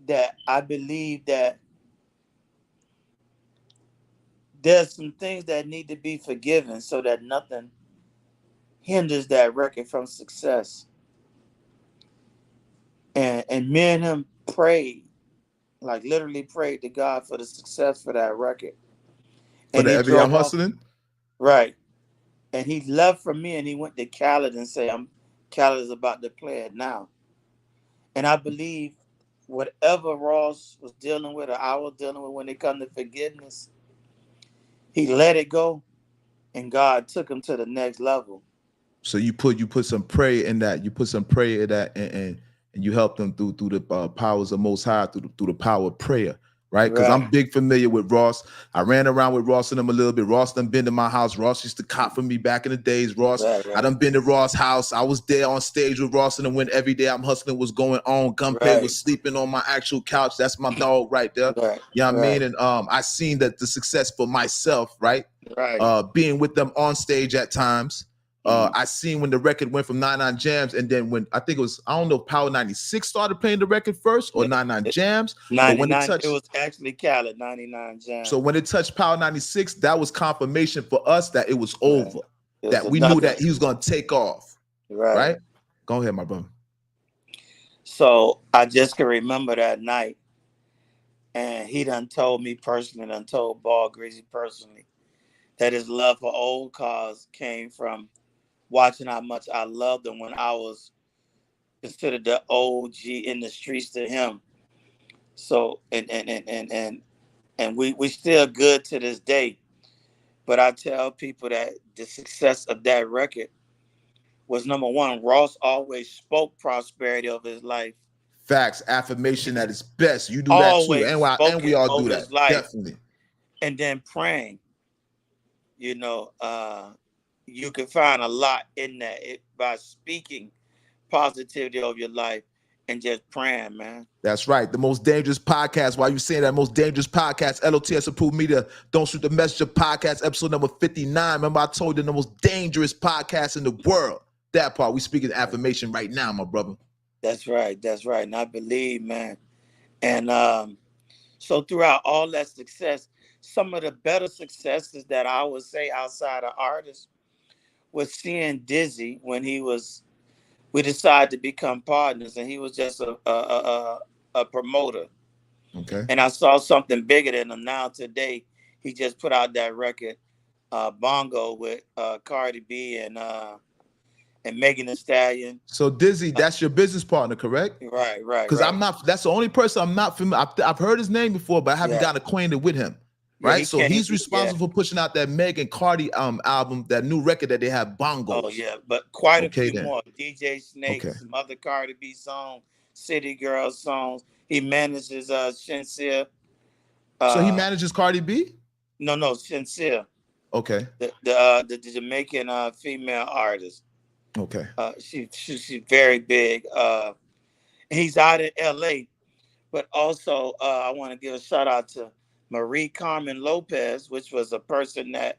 that I believe that there's some things that need to be forgiven so that nothing hinders that record from success. And me and him prayed, like literally prayed to God for the success for that record. For And the he Every I'm drove off, Hustling? right. And he left from me and he went to Khaled and said, Khaled is about to play it now. And I believe whatever Ross was dealing with or I was dealing with when it comes to forgiveness, he let it go and God took him to the next level. So you put some prayer in that. You put some prayer in that, and you help them through the powers of Most High through the power of prayer, right? Because Right, I'm big familiar with Ross. I ran around with Ross and them a little bit. Ross done been to my house. Ross used to cop for me back in the days. Ross, right, I right, done been to Ross' house. I was there on stage with Ross and them when Every Day I'm Hustling was going on. Gunpei right, was sleeping on my actual couch. That's my dog right there. right, You know what I mean? right, And I seen that the success for myself, right? right. Being with them on stage at times. Mhm. I seen when the record went from 99 Jams, and then when I think it was, I don't know if Power 96 started playing the record first or 99 Jams, but when it 99, it touched, was actually Khaled, 99 so Jam. when it touched Power 96, that was confirmation for us that it was Right. over, It was that we knew another, that he was going to take off, right. right? Go ahead, my brother. So I just can remember that night, and he done told me personally, done told Ballgreezy personally, that his love for old cars came from watching how much I loved them when I was considered the OG in the streets to him. So and we still good to this day. But I tell people that the success of that record was number one. Ross always spoke prosperity of his life. Facts, affirmation at its best. You do that too, Always and we spoken all do over that, his life. definitely. And then praying. You know, you can find a lot in that by speaking positivity of your life and just praying, man. That's right. The most dangerous podcast. Why you saying that? Most dangerous podcast. L.O.T.S approved media. Don't shoot the messenger podcast. Episode number 59. Remember, I told you the most dangerous podcast in the world. That part. We speaking affirmation right now, my brother. That's right. That's right. And I believe, man. And so throughout all that success, some of the better successes that I would say outside of artists was seeing Dizzy when we decided to become partners, and he was just a promoter. Okay. And I saw something bigger than him now today. He just put out that record, Bongo, with Cardi B and Megan Thee Stallion. So Dizzy, that's your business partner, correct? Right, right, Because I'm right. not. That's the only person I'm not familiar. I've heard his name before, but I haven't Yeah, gotten acquainted with him. yeah. Right. He So came. he's Yeah. responsible for pushing out that Meg and Cardi album, that new record that they have, Oh Bongos. yeah, but quite a Okay few then. more. DJ Snake, Okay. some other Cardi B songs, City Girls songs. He manages Sincere. So he Uh, manages Cardi B. no, Sincere, Okay. the Jamaican female artist. Okay. She's very big. He's out in L.A. But also, I want to give a shout out to Marie Carmen Lopez, which was a person that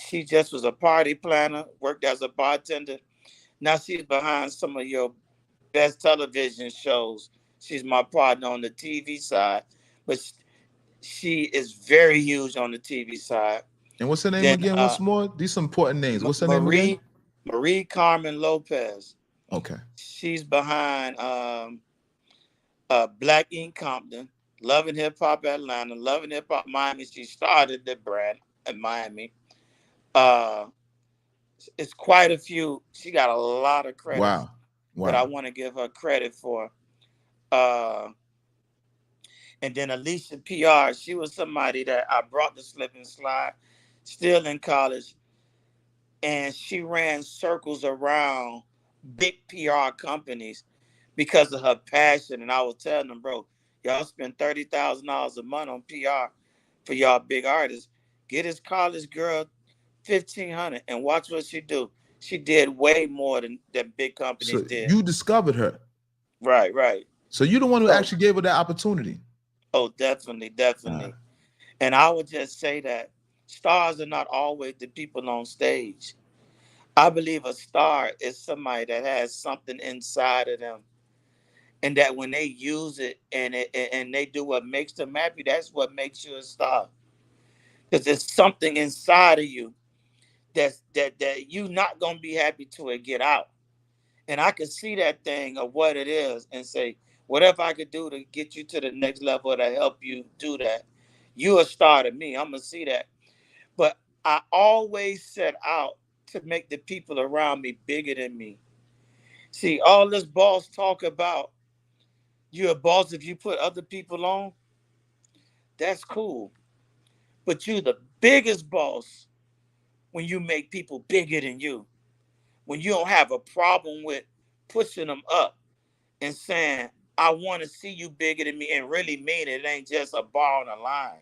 she just was a party planner, worked as a bartender. Now she's behind some of your best television shows. She's my partner on the TV side, but she is very huge on the TV side. And what's her name Then again? Once more, these some important names. What's her name again? Marie Carmen Lopez. Okay. She's behind Black Ink Compton, Loving Hip Hop Atlanta, Loving Hip Hop Miami. She started the brand in Miami. Uh, it's quite a few. She got a lot of credits. Wow. that I Wow. want to give her credit for. Uh, and then Alicia PR, she was somebody that I brought the slip and slide, still in college, and she ran circles around big PR companies because of her passion. And I was telling them, bro, y'all spend $30,000 a month on PR for y'all big artists. Get this college girl 1,500 and watch what she do. She did way more than big companies So did. you discovered her. Right, right. So you're the one who So, actually gave her that opportunity. oh, definitely, Uh, definitely. And I would just say that stars are not always the people on stage. I believe a star is somebody that has something inside of them, and that when they use it and they do what makes them happy, that's what makes you a star. Because there's something inside of you that you not gonna be happy till it get out. And I can see that thing of what it is and say, whatever I could do to get you to the next level to help you do that, you a star to me. I'm gonna see that. But I always set out to make the people around me bigger than me. See, all this boss talk about you're a boss if you put other people on, that's cool. But you're the biggest boss when you make people bigger than you. When you don't have a problem with pushing them up and saying, I want to see you bigger than me and really mean it. It ain't just a bar on the line.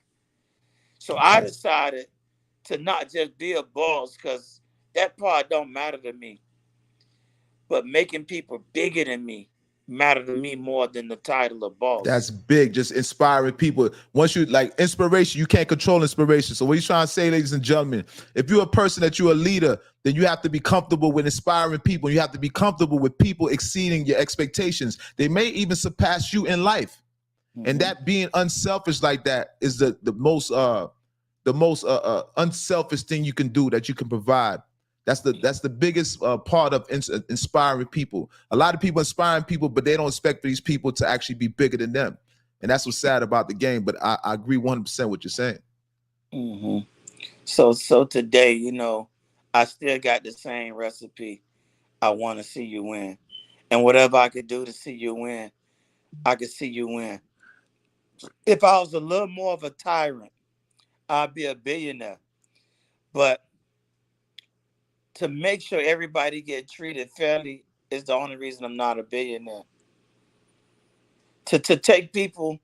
So I okay. decided to not just be a boss because that part don't matter to me. But making people bigger than me matter to me more than the title of That's boss. big. Just inspiring people. Once you like inspiration, you can't control inspiration. So what you trying to say, ladies and gentlemen, if you're a person that you're a leader, then you have to be comfortable with inspiring people. You have to be comfortable with people exceeding your expectations. They may even surpass you in life. And Mm-hmm. that being unselfish like that is the most unselfish thing you can do, that you can provide. That's the biggest part of inspiring people. A lot of people inspiring people, but they don't expect for these people to actually be bigger than them, and that's what's sad about the game. But I agree 100% what you're saying. Mm-hmm. So today, I still got the same recipe. I want to see you win. And whatever I could do to see you win, I could see you win. If I was a little more of a tyrant, I'd be a billionaire. But to make sure everybody get treated fairly is the only reason I'm not a billionaire. To take people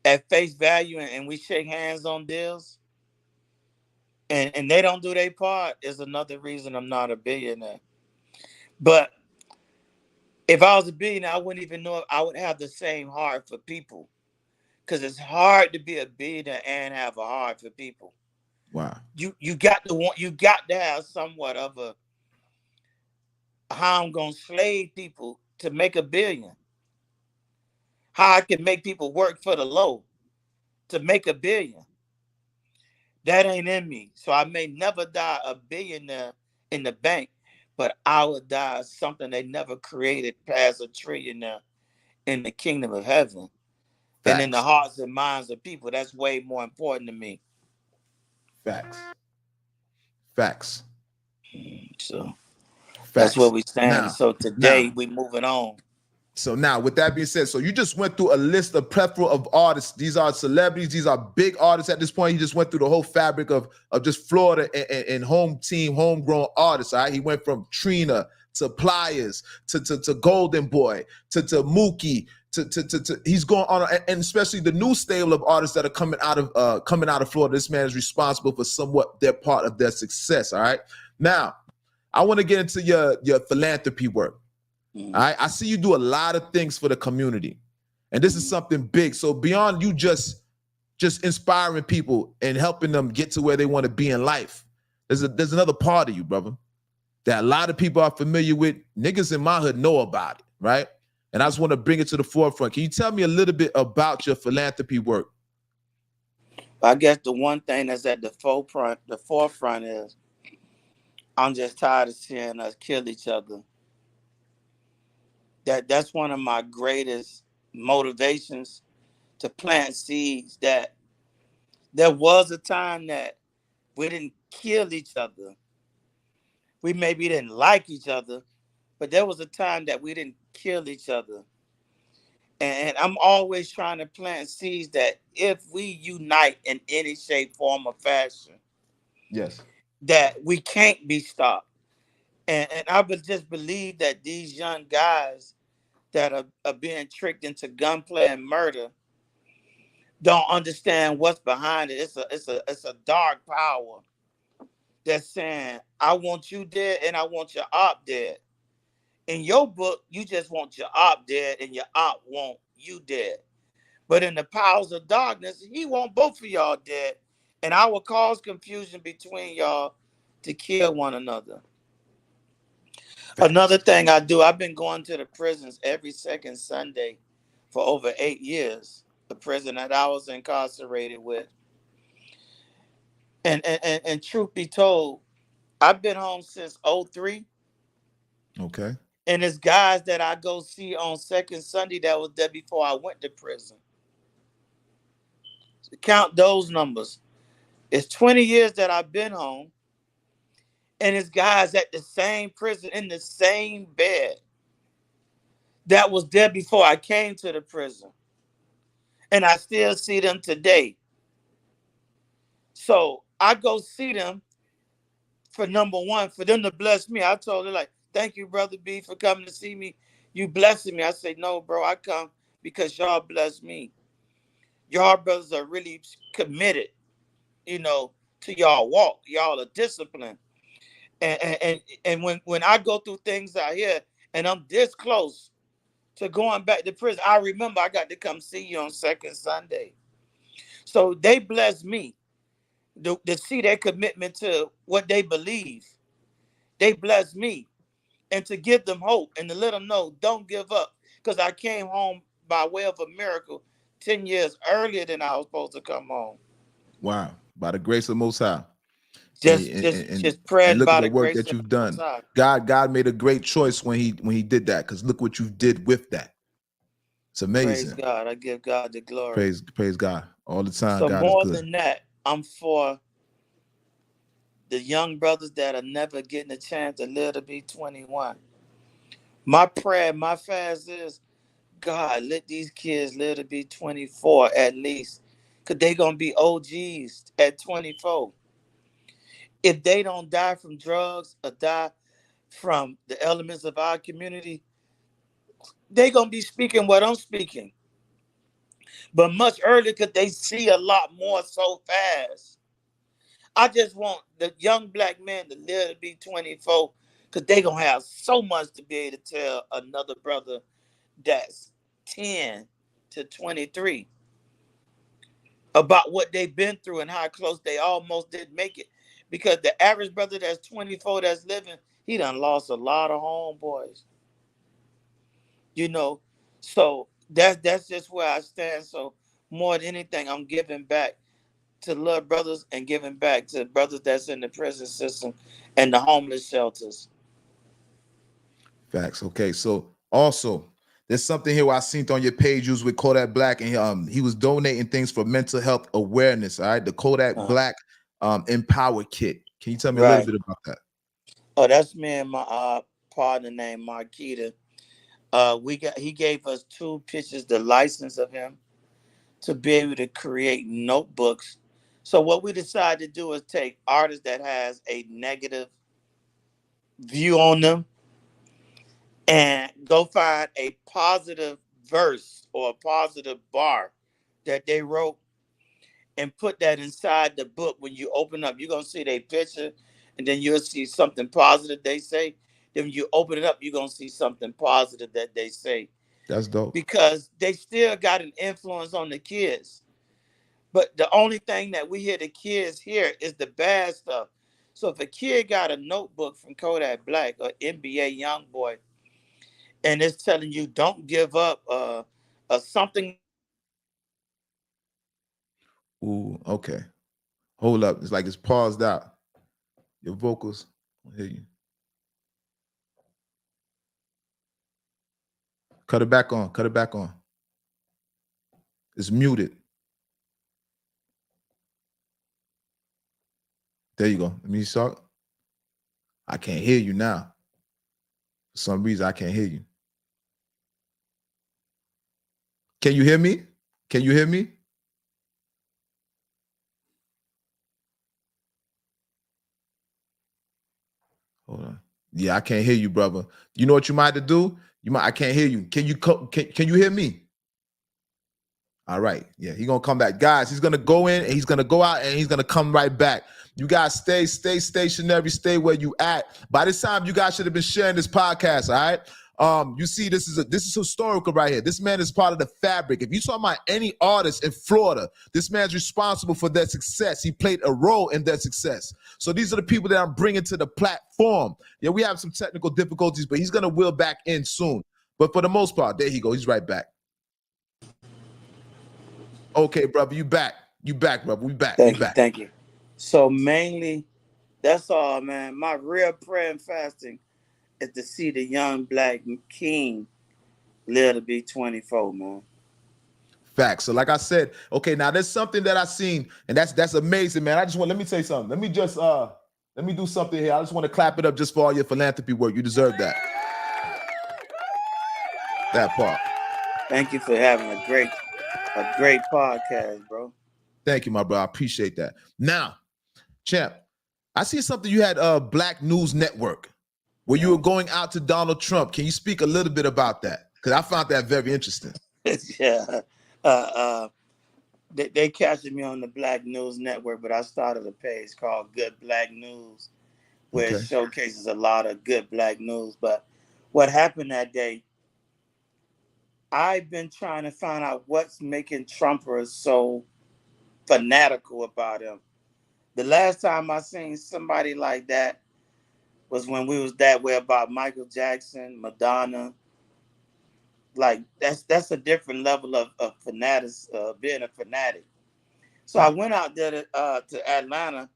at face value and we shake hands on deals and they don't do their part is another reason I'm not a billionaire. But if I was a billionaire, I wouldn't even know if I would have the same heart for people. Because it's hard to be a billionaire and have a heart for people. Wow. You got to have somewhat of a how I'm gonna slave people to make a billion. How I can make people work for the low to make a billion. That ain't in me. So I may never die a billionaire in the bank, but I would die something they never created past a trillionaire in the kingdom of heaven. And in the Facts. hearts and minds of people, that's way more important to me. Facts. Facts. So that's Facts. what we saying. Now, So now, today we moving on. So now, with that being said, so you just went through a list of plethora of artists. These are celebrities. These are big artists at this point. He just went through the whole fabric of just Florida and home team, homegrown artists. All right, he went from Trina to Plies to Golden Boy to Mookie to he's going on, and especially the new stable of artists that are coming out of Florida. This man is responsible for somewhat their part of their success. All right, now I want to get into your philanthropy work. Mm-hmm. All right, I see you do a lot of things for the community, and this is something big. So beyond you just inspiring people and helping them get to where they want to be in life, there's another part of you, brother, that a lot of people are familiar with. Niggas in my hood know about it, right? And I just want to bring it to the forefront. Can you tell me a little bit about your philanthropy work? I guess the one thing that's at the forefront is I'm just tired of seeing us kill each other. That's one of my greatest motivations to plant seeds that there was a time that we didn't kill each other. We maybe didn't like each other, but there was a time that we didn't kill each other. And I'm always trying to plant seeds that if we unite in any shape, form, or fashion, Yes. that we can't be stopped. And I would just believe that these young guys that are being tricked into gunplay and murder don't understand what's behind it. It's a dark power that's saying, I want you dead and I want your op dead. In your book, you just want your op dead and your op want you dead. But in the powers of darkness, he want both of y'all dead. And I will cause confusion between y'all to kill one another. Facts. Another thing I do, I've been going to the prisons every second Sunday for over 8 years. The prison that I was incarcerated with. And truth be told, I've been home since '03. Okay. And it's guys that I go see on second Sunday that was there before I went to prison. Count those numbers. It's 20 years that I've been home, and it's guys at the same prison in the same bed that was there before I came to the prison. And I still see them today. So I go see them for number one, for them to bless me. I told her, like, thank you, Brother B, for coming to see me. You blessing me. I say, no, bro, I come because y'all bless me. Y'all brothers are really committed, you know, to y'all walk. Y'all are disciplined. And when I go through things out here and I'm this close to going back to prison, I remember I got to come see you on second Sunday. So they bless me to see their commitment to what they believe. They bless me and to give them hope and to let them know, don't give up. Because I came home by way of a miracle 10 years earlier than I was supposed to come home. Wow. By the grace of Most High. And, Just and, just and just and praying look at by the the work grace that of you've the Most done. High. God made a great choice when he did that, because look what you did with that. It's Praise amazing. God. I give God the glory. Praise God. All the time, So God is more good. than that, I'm for the young brothers that are never getting a chance to live to be 21. My prayer, my fast is, God, let these kids live to be 24 at least. Because they're going to be OGs at 24. If they don't die from drugs or die from the elements of our community, they're going to be speaking what I'm speaking. But much earlier because they see a lot more so fast. I just want the young black men to live to be 24 because they're going to have so much to be able to tell another brother that's 10 to 23 about what they've been through and how close they almost didn't make it. Because the average brother that's 24 that's living, he done lost a lot of homeboys, you know. So that's just where I stand. So more than anything, I'm giving back to love brothers and giving back to brothers that's in the prison system and the homeless shelters. Facts. Okay. So also, there's something here where I seen on your page. You was with Kodak Black, and he was donating things for mental health awareness. All right, the Kodak Uh, Black Empower Kit. Can you tell me a little right. bit about that? Oh, that's me and my partner named Marquita. He gave us two pictures, the license of him to be able to create notebooks. So what we decided to do is take artists that has a negative view on them and go find a positive verse or a positive bar that they wrote and put that inside the book. When you open up, you're gonna see their picture, and then you'll see something positive they say. Then when you open it up, you're gonna see something positive that they say. That's dope. Because they still got an influence on the kids. But the only thing that we hear the kids hear is the bad stuff. So if a kid got a notebook from Kodak Black or NBA Young Boy, and it's telling you don't give up, something. Ooh. Okay. Hold up. It's like it's paused out. Your vocals. I hear you. Cut it back on. Cut it back on. It's muted. There you go. Let me start. I can't hear you now. For some reason, I can't hear you. Can you hear me? Can you hear me? Hold on. Yeah, I can't hear you, brother. You know what you might have to do? I can't hear you. Can you hear me? All right. Yeah, he's gonna come back. Guys, he's gonna go in and he's gonna go out and he's gonna come right back. You guys stay stationary, stay where you at. By this time, you guys should have been sharing this podcast, all right? You see, this is historical right here. This man is part of the fabric. If you talk about any artist in Florida, this man's responsible for their success. He played a role in their success. So these are the people that I'm bringing to the platform. Yeah, we have some technical difficulties, but he's gonna wheel back in soon. But for the most part, there he goes. He's right back. Okay, brother, you back. You back, brother. We back. Thank you. So mainly, that's all, man. My real prayer and fasting is to see the young black king live to be 24, man. Facts. So like I said, okay, now there's something that I seen, and that's amazing, man. Let me say something. Let me do something here. I just want to clap it up just for all your philanthropy work. You deserve that. That part. Thank you for having a great podcast, bro. Thank you, my bro. I appreciate that. Now, champ, I see something you had Black News Network where you were going out to Donald Trump. Can you speak a little bit about that? Because I found that very interesting. Yeah. They captured me on the Black News Network, but I started a page called Good Black News where it showcases a lot of good black news. But what happened that day, I've been trying to find out what's making Trumpers so fanatical about him. The last time I seen somebody like that was when we was that way about Michael Jackson, Madonna. Like that's a different level of fanatics, being a fanatic. So I went out there to Atlanta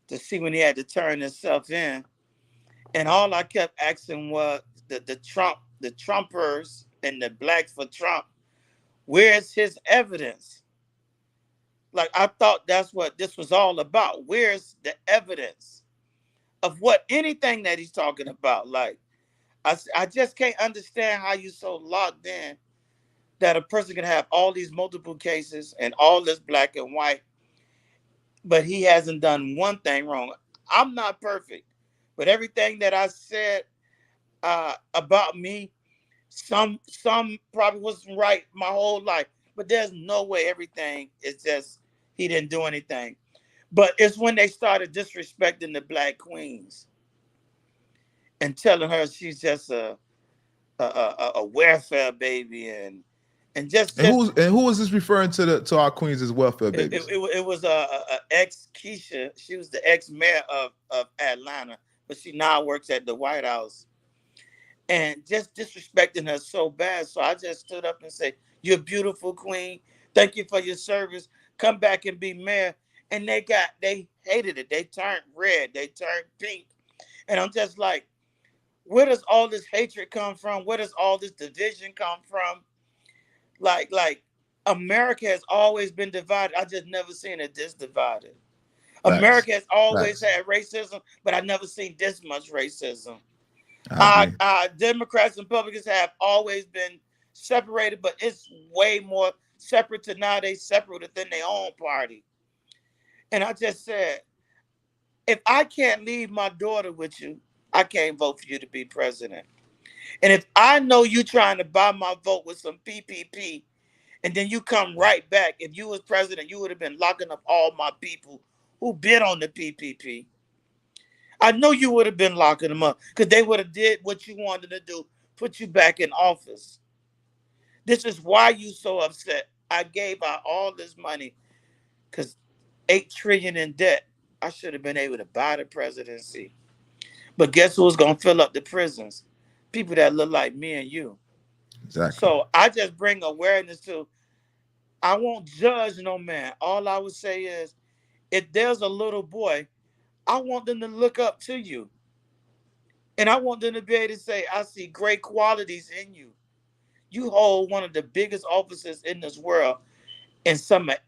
to see when he had to turn himself in, and all I kept asking was the Trumpers and the blacks for Trump, where's his evidence? Like I thought that's what this was all about. Where's the evidence of what anything that he's talking about? Like I just can't understand how you so locked in that a person can have all these multiple cases and all this black and white, but he hasn't done one thing wrong. I'm not perfect, but everything that I said about me, some probably wasn't right my whole life, but there's no way everything is just he didn't do anything. But it's when they started disrespecting the black queens and telling her she's just a welfare baby and who was this referring to our queens as welfare babies? It was a ex Keisha. She was the ex mayor of Atlanta, but she now works at the White House. And just disrespecting her so bad. So I just stood up and said, "You're a beautiful queen. Thank you for your service. Come back and be mayor." And they hated it. They turned red. They turned pink. And I'm just like, where does all this hatred come from? Where does all this division come from? Like America has always been divided. I just never seen it this divided. America has always had racism, but I never seen this much racism. Democrats and Republicans have always been separated, but it's way more separate to now they separate within their own party. And I just said, if I can't leave my daughter with you, I can't vote for you to be president. And if I know you trying to buy my vote with some PPP, and then you come right back, if you was president, you would have been locking up all my people who bid on the PPP. I know you would have been locking them up because they would have did what you wanted to do, put you back in office. This is why you so upset. I gave out all this money because $8 trillion in debt. I should have been able to buy the presidency. But guess who's going to fill up the prisons? People that look like me and you. Exactly. So I just bring awareness to, I won't judge no man. All I would say is, if there's a little boy, I want them to look up to you. And I want them to be able to say, I see great qualities in you. You hold one of the biggest offices in this world, and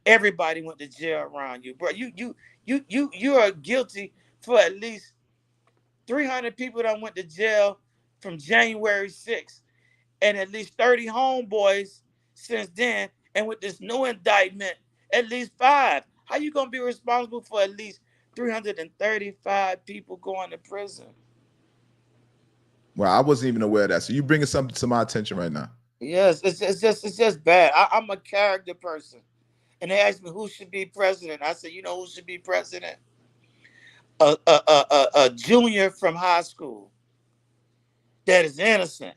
everybody went to jail around you, bro. You are guilty for at least 300 people that went to jail from January 6th, and at least 30 homeboys since then. And with this new indictment, at least 5. How you gonna be responsible for at least 335 people going to prison? Well, I wasn't even aware of that. So you bringing something to my attention right now. Yes, it's just bad. I'm a character person, and they asked me who should be president. I said, you know who should be president? A junior from high school that is innocent.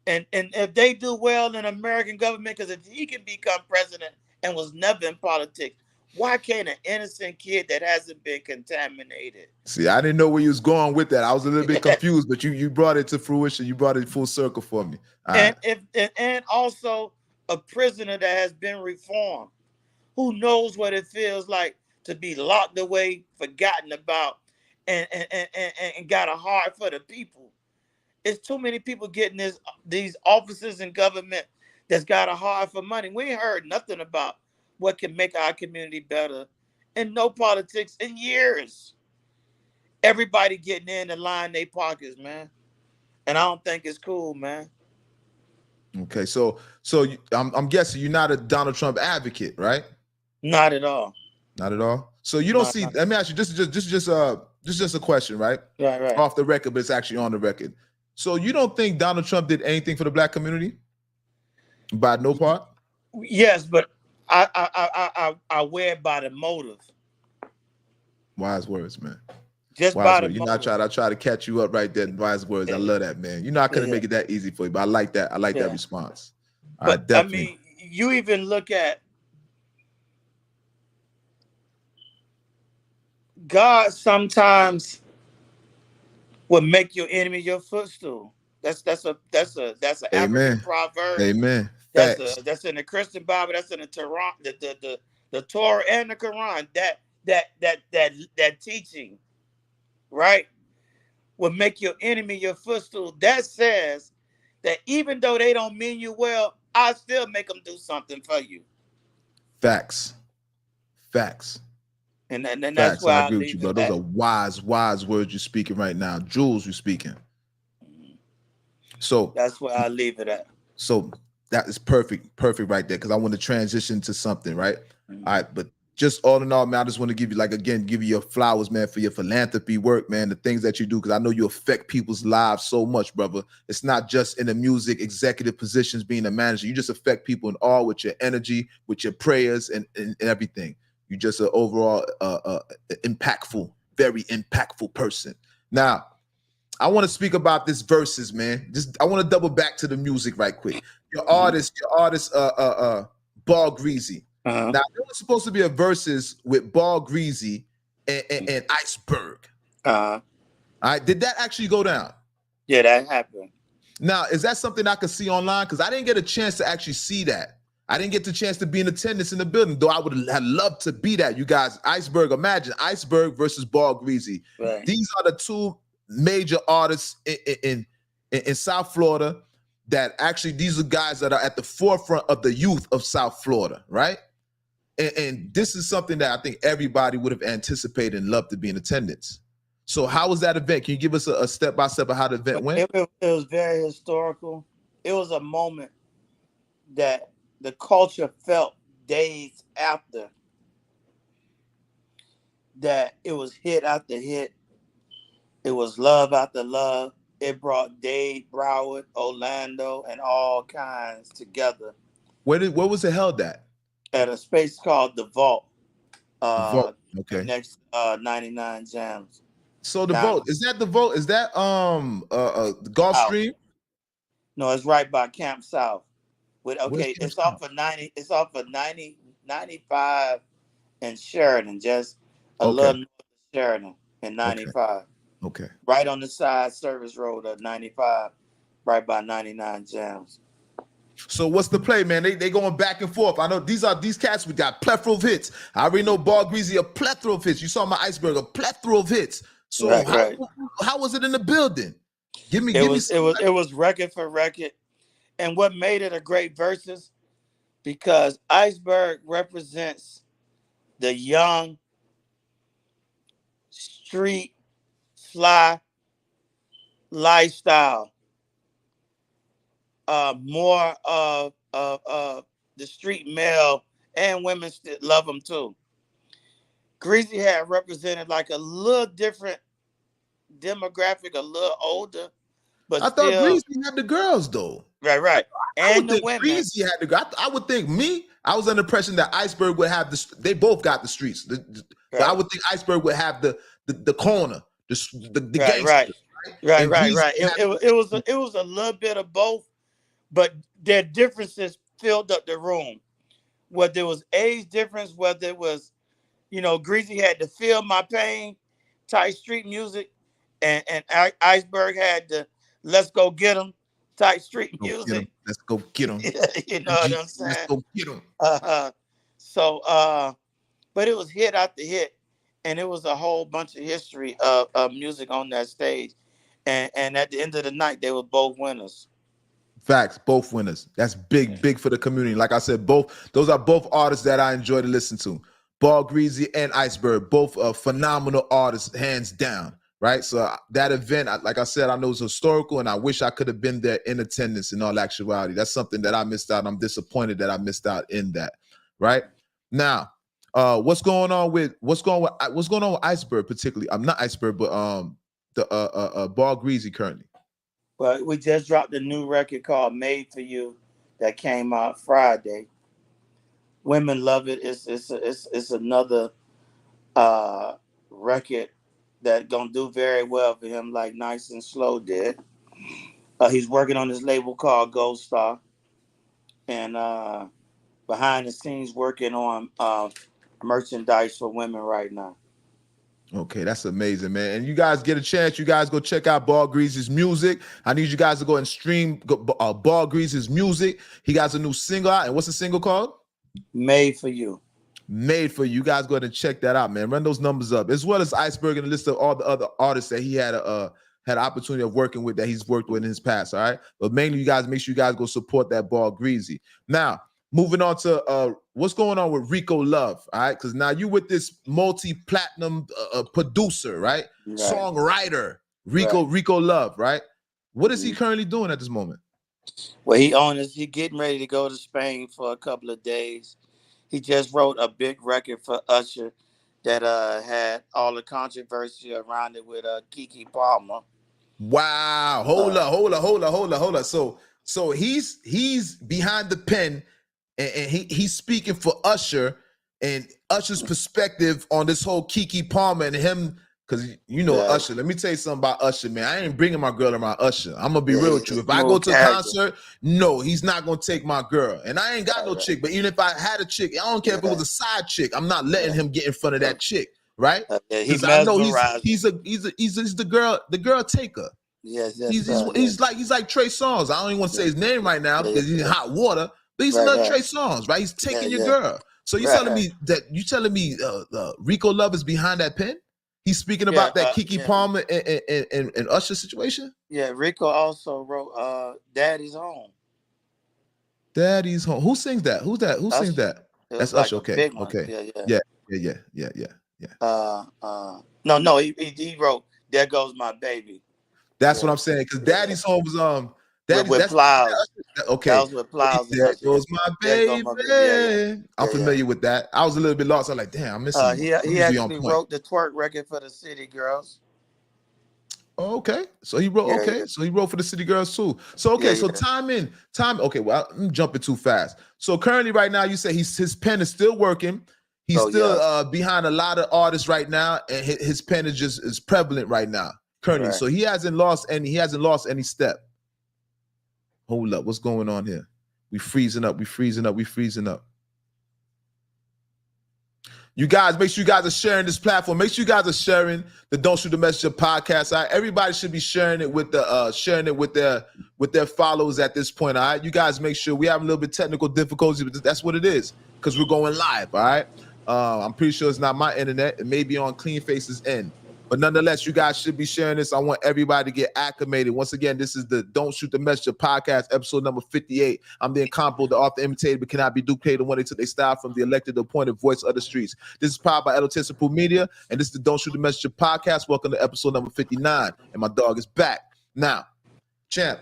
And if they do well in American government, because if he can become president and was never in politics, why can't an innocent kid that hasn't been contaminated? See, I didn't know where you was going with that. I was a little bit confused, but you brought it to fruition. You brought it full circle for me. And also a prisoner that has been reformed, who knows what it feels like to be locked away, forgotten about, and got a heart for the people. It's too many people getting these offices in government that's got a heart for money. We ain't heard nothing about what can make our community better, and no politics in years. Everybody getting in and line their pockets, man, and I don't think it's cool, man. Okay, so I'm guessing you're not a Donald Trump advocate, right? Not at all. Not at all. So you don't see. Let me ask you. This is just a question, right? Right. Off the record, but it's actually on the record. So you don't think Donald Trump did anything for the black community? By no part? Yes, but I wear it by the motive. Wise words, man. Just wise by the words. You motive. know, I try to catch you up right there. Wise words. I love that, man. You know, I couldn't make it that easy for you, but I like that. I like that response. But definitely. I mean, you even look at God sometimes will make your enemy your footstool. That's an African proverb. Amen. That's in the Christian Bible. That's in the Torah, the Torah and the Quran. That teaching, right, will make your enemy your footstool. That says that even though they don't mean you well, I still make them do something for you. Facts. And that's why I agree with you, bro. Those are wise words you're speaking right now. Jewels you're speaking. So that's where I leave it at. So that is perfect right there, because I want to transition to something, right? All right, but just all in all, man, I just want to give you your flowers, man, for your philanthropy work, man, the things that you do, because I know you affect people's lives so much, brother. It's not just in the music executive positions, being a manager. You just affect people in all with your energy, with your prayers, and everything. You're just an overall impactful, very impactful person. Now, I want to speak about this verses, man. I want to double back to the music right quick. Your artist, Ballgreezy. Now, there was supposed to be a verses with Ballgreezy and Iceberg. All right, did that actually go down? Yeah, that happened. Now, is that something I could see online? Because I didn't get a chance to actually see that. I didn't get the chance to be in attendance in the building, though I would have loved to be that. You guys, Iceberg, imagine Iceberg versus Ballgreezy. Right. These are the two major artists in South Florida that actually, these are guys that are at the forefront of the youth of South Florida, right? And this is something that I think everybody would have anticipated and loved to be in attendance. So how was that event? Can you give us a step-by-step of how the event went? It was very historical. It was a moment that the culture felt days after that. It was hit after hit. It was love after love. It brought Dade, Broward, Orlando, and all kinds together. Where was it held at? At a space called the Vault. Okay. Next 99 Jams. So the Vault, is that the Vault? Is that the Gulfstream? No, it's right by Camp South. It's off of 90. It's off of 95 and Sheridan, just a little north of Sheridan in 95. Okay. Right on the side service road of 95, right by 99 Jams. So what's the play, man? They going back and forth. I know these cats, we got plethora of hits. I already know Ballgreezy, a plethora of hits. You saw my Iceberg, a plethora of hits. So how was it in the building? It was record for record. And what made it a great versus, because Iceberg represents the young, street, fly, lifestyle, more of the street male, and women still love him too. Greasy had represented like a little different demographic, a little older, but I thought still Greasy had the girls though. right, I and would the think women. Greasy had the girls. I would think me. I was under the impression that Iceberg would have the. They both got the streets, but I would think Iceberg would have the corner, the gangster, right. and Greasy It was a little bit of both, but their differences filled up the room. Whether it was age difference, whether it was, Greasy had to Feel My Pain type street music, and Iceberg had the Let's Go Get 'Em type street music. Let's go get him. You know what I'm saying? Let's go get him. So, but it was hit after hit, and it was a whole bunch of history of music on that stage. And at the end of the night, they were both winners. Facts, both winners. That's big for the community. Like I said, those are both artists that I enjoy to listen to. Ballgreezy and Iceberg, both phenomenal artists, hands down. Right. So that event, like I said, I know it's historical, and I wish I could have been there in attendance. In all actuality, that's something that I missed out. I'm disappointed that I missed out in that. Right now, what's going on with Iceberg particularly? I'm not Iceberg, but the Ballgreezy currently. Well, we just dropped a new record called "Made for You" that came out Friday. Women love it. It's another record that gonna do very well for him, like Nice and Slow did. He's working on his label called Gold Star, and behind the scenes working on merchandise for women right now. Okay, that's amazing, man. And you guys get a chance, you guys go check out Ballgreezy's music. I need you guys to go and stream Ballgreezy's music. He got a new single out, and what's the single called? Made for You. Made for You. You guys go ahead and check that out, man. Run those numbers up, as well as Iceberg and the list of all the other artists that he had an opportunity of working with, that he's worked with in his past. All right, but mainly you guys make sure you guys go support that Ballgreezy. Now, moving on to what's going on with Rico Love, all right? Because now you with this multi-platinum producer, right? Songwriter, Rico Love, right? What is he currently doing at this moment? Well, he getting ready to go to Spain for a couple of days. He just wrote a big record for Usher that had all the controversy around it with Keke Palmer. Wow. Hold up. So he's behind the pen, and he's speaking for Usher and Usher's perspective on this whole Keke Palmer and him. Because Usher, let me tell you something about Usher, man. I ain't bringing my girl around Usher. I'm gonna be real with you. If I go to a concert, no, he's not gonna take my girl. And I ain't got no chick. But even if I had a chick, I don't care if it was a side chick. I'm not letting him get in front of that chick, right? Because I know he's the girl taker. Yes, he's like Trey Songz. I don't even want to say his name right now because he's in hot water. But he's another Trey Songz, right? He's taking your girl. So you telling me Rico Love is behind that pen? He's speaking about that Keke Palmer and Usher situation? Yeah, Rico also wrote Daddy's Home. Daddy's Home. Who sings that? Who's that? Who sings that? That's like Usher. Okay. Yeah. No, he wrote There Goes My Baby. That's what I'm saying. Because Daddy's Home was with Plies. Okay. That was with Plies. There goes my baby. I'm familiar with that. I was a little bit lost. I'm like, damn, I'm missing. He actually wrote the twerk record for the City Girls. Oh, okay. So he wrote. So he wrote for the City Girls too. So time. Okay, well, I'm jumping too fast. So currently, right now, you say his pen is still working. He's still behind a lot of artists right now, and his pen is prevalent right now. Currently, so he hasn't lost any step. Hold up, what's going on here? We freezing up. You guys, make sure you guys are sharing this platform. Make sure you guys are sharing the Don't Shoot the Messenger podcast. All right? Everybody should be sharing it with their followers at this point. All right, you guys make sure. We have a little bit of technical difficulties, but that's what it is because we're going live. All right, I'm pretty sure it's not my internet. It may be on Cleanface's end. But nonetheless, you guys should be sharing this. I want everybody to get acclimated. Once again, this is the Don't Shoot the Messenger podcast, episode number 58. I'm the incomparable, the author imitated but cannot be duplicated. When they took their style from the elected, appointed voice of the streets. This is powered by L.O.T.S Media, and this is the Don't Shoot the Messenger podcast. Welcome to episode number 59, and my dog is back. Now, champ,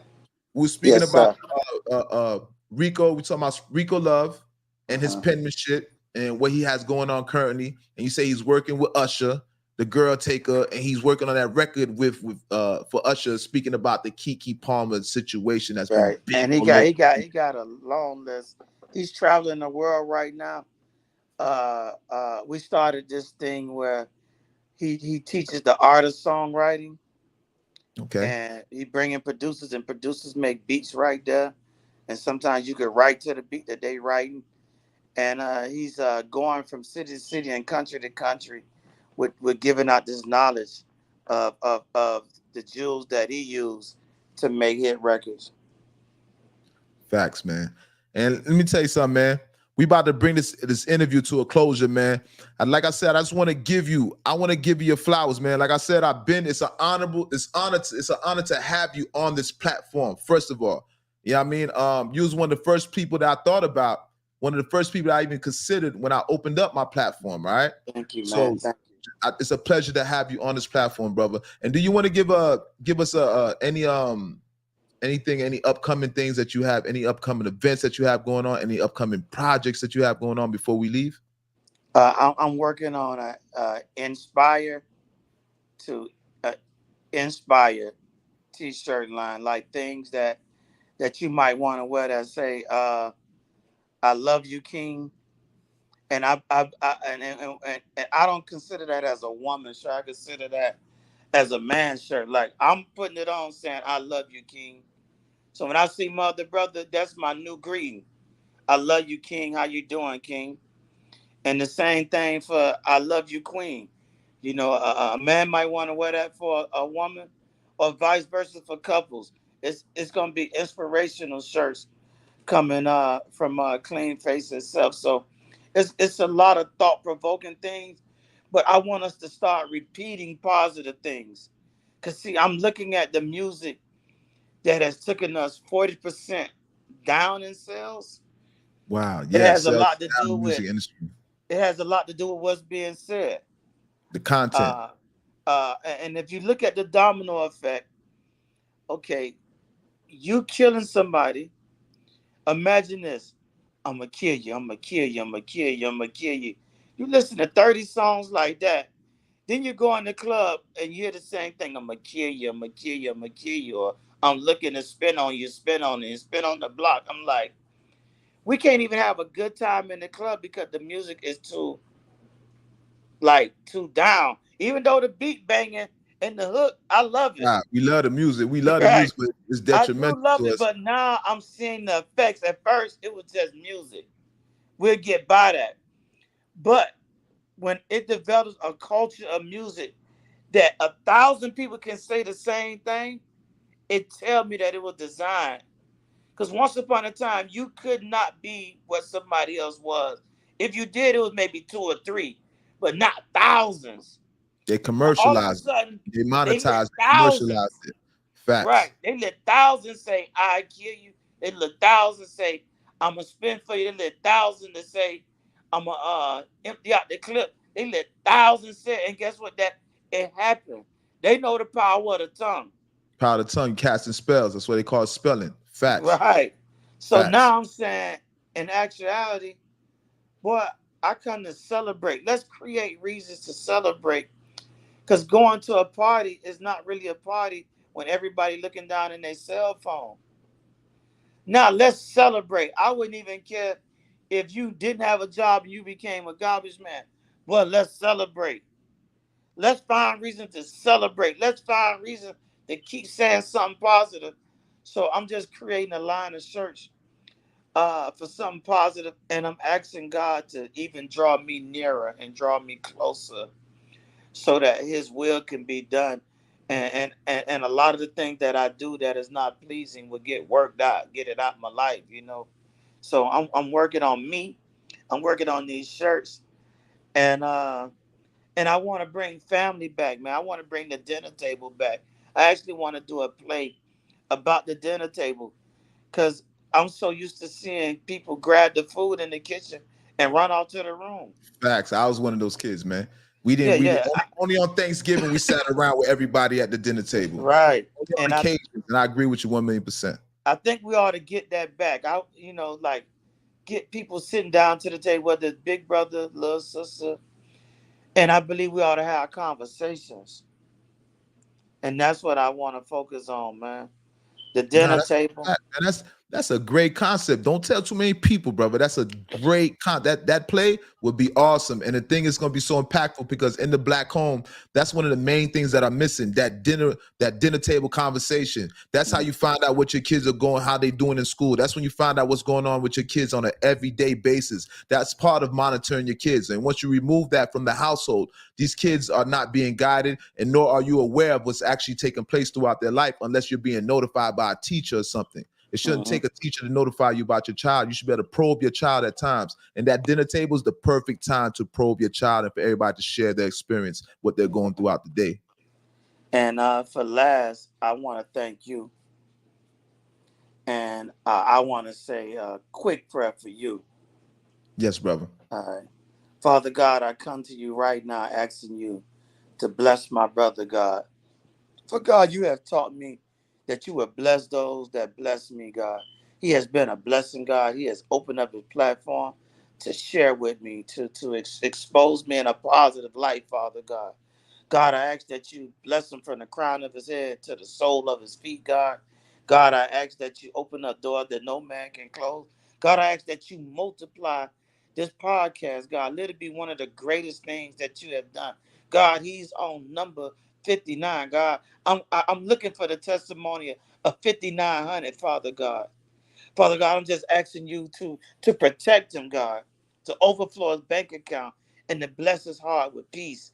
we were speaking Yes, about sir. Rico. We talking about Rico Love and his Uh-huh. penmanship and what he has going on currently. And you say he's working with Usher, the girl taker, and he's working on that record with for Usher, speaking about the Keke Palmer situation that's been Right. big And he all got over. he got he got a long list. He's traveling the world right now. We started this thing where he teaches the art of songwriting, Okay, and he bring in producers, and producers make beats right there. And sometimes you could write to the beat that they writing. And he's going from city to city and country to country with giving out this knowledge of the jewels that he used to make hit records. facts, man. And let me tell you something, man. We about to bring this interview to a closure, man. And like I said, I just want to give you, your flowers, man. Like I said, it's an honor to have you on this platform. First of all, you know what I mean? You was one of the first people that I thought about, one of the first people I even considered when I opened up my platform, right? Thank you, man. So Thank you. it's a pleasure to have you on this platform, brother. And do you want to give us any upcoming things that you have, any upcoming events that you have going on, any upcoming projects that you have going on before we leave? I'm working on a inspire to uh, inspire t-shirt line, like things that you might want to wear that say "I love you, King." And and I don't consider that as a woman shirt. I consider that as a man shirt. Like I'm putting it on saying "I love you, King." So when I see mother brother, that's my new greeting. I love you, King. How you doing, King? And the same thing for "I love you, Queen." You know, a man might want to wear that for a woman, or vice versa for couples. It's gonna be inspirational shirts coming from Cleanface itself. So it's a lot of thought provoking things, but I want us to start repeating positive things. Cause see, I'm looking at the music that has taken us 40% down in sales. Wow, It yes, has a sales lot to down do in the with music industry, it has a lot to do with what's being said. the content. Uh, and if you look at the domino effect, okay, you killing somebody. Imagine this. I'm gonna kill you. I'm gonna kill you. I'm gonna kill you. I'm gonna kill you. You listen to 30 songs like that. Then you go in the club and you hear the same thing. I'm gonna kill you. I'm gonna kill you. I'm gonna kill you. Or I'm looking to spin on you, spin on you, spin on the block. I'm like, we can't even have a good time in the club because the music is too down. Even though the beat banging and the hook, I love it. Wow, we love the music. We love the Right. music, but it's I do detrimental love to it, us. but now I'm seeing the effects. At first, it was just music. We'll get by that. But when it develops a culture of music that 1,000 people can say the same thing, it tells me that it was designed. Because once upon a time, you could not be what somebody else was. If you did, it was maybe two or three, but not thousands. They Now, all of a commercialized it. sudden, They they let monetized it, commercialized thousands. it. Facts. Right. They let thousands say, "I kill you." They let thousands say, "I'm going to spin for you." They let thousands to say, "I'm going to empty out the clip." They let thousands say, and guess what? That it happened. They know the power of the tongue. Power of the tongue, casting spells. That's what they call it, spelling. Facts. Right. So Facts. now I'm saying, in actuality, boy, I come to celebrate. Let's create reasons to celebrate. Because going to a party is not really a party when everybody looking down in their cell phone. Now let's celebrate. I wouldn't even care if you didn't have a job and you became a garbage man. Well, let's celebrate. Let's find reason to celebrate. Let's find reason to keep saying something positive. So I'm just creating a line of shirts for something positive, and I'm asking God to even draw me nearer and draw me closer so that His will can be done. And a lot of the things that I do that is not pleasing will get worked out, get it out of my life. So I'm working on me. I'm working on these shirts, and I want to bring family back, man. I want to bring the dinner table back. I actually want to do a play about the dinner table because I'm so used to seeing people grab the food in the kitchen and run out to the room. Facts. I was one of those kids, man. We didn't. Yeah. Only on Thanksgiving we sat around with everybody at the dinner table. Right. Only on occasions, and I agree with you 1,000,000%. I think we ought to get that back. Like get people sitting down to the table, whether it's big brother, little sister, and I believe we ought to have conversations. And that's what I want to focus on, man. The dinner table. That's a great concept. Don't tell too many people, brother. That's a great that play would be awesome. And the thing is going to be so impactful because in the Black home, that's one of the main things that are missing. That dinner table conversation. That's how you find out what your kids are going, how they doing in school. That's when you find out what's going on with your kids on an everyday basis. That's part of monitoring your kids. And once you remove that from the household, these kids are not being guided, and nor are you aware of what's actually taking place throughout their life unless you're being notified by a teacher or something. It shouldn't take a teacher to notify you about your child. You should be able to probe your child at times. And that dinner table is the perfect time to probe your child and for everybody to share their experience, what they're going throughout the day. And for last, I want to thank you. And I want to say a quick prayer for you. Yes, brother. All right. Father God, I come to you right now asking you to bless my brother, God. For God, you have taught me that you would bless those that bless me, God. He has been a blessing, God. He has opened up his platform to share with me, to expose me in a positive light, Father God. God, I ask that you bless him from the crown of his head to the sole of his feet, God. God, I ask that you open a door that no man can close. God, I ask that you multiply this podcast, God. Let it be one of the greatest things that you have done. God, he's on number 59, God. I'm looking for the testimony of 5,900, Father God. Father God, I'm just asking you to protect him, God, to overflow his bank account and to bless his heart with peace.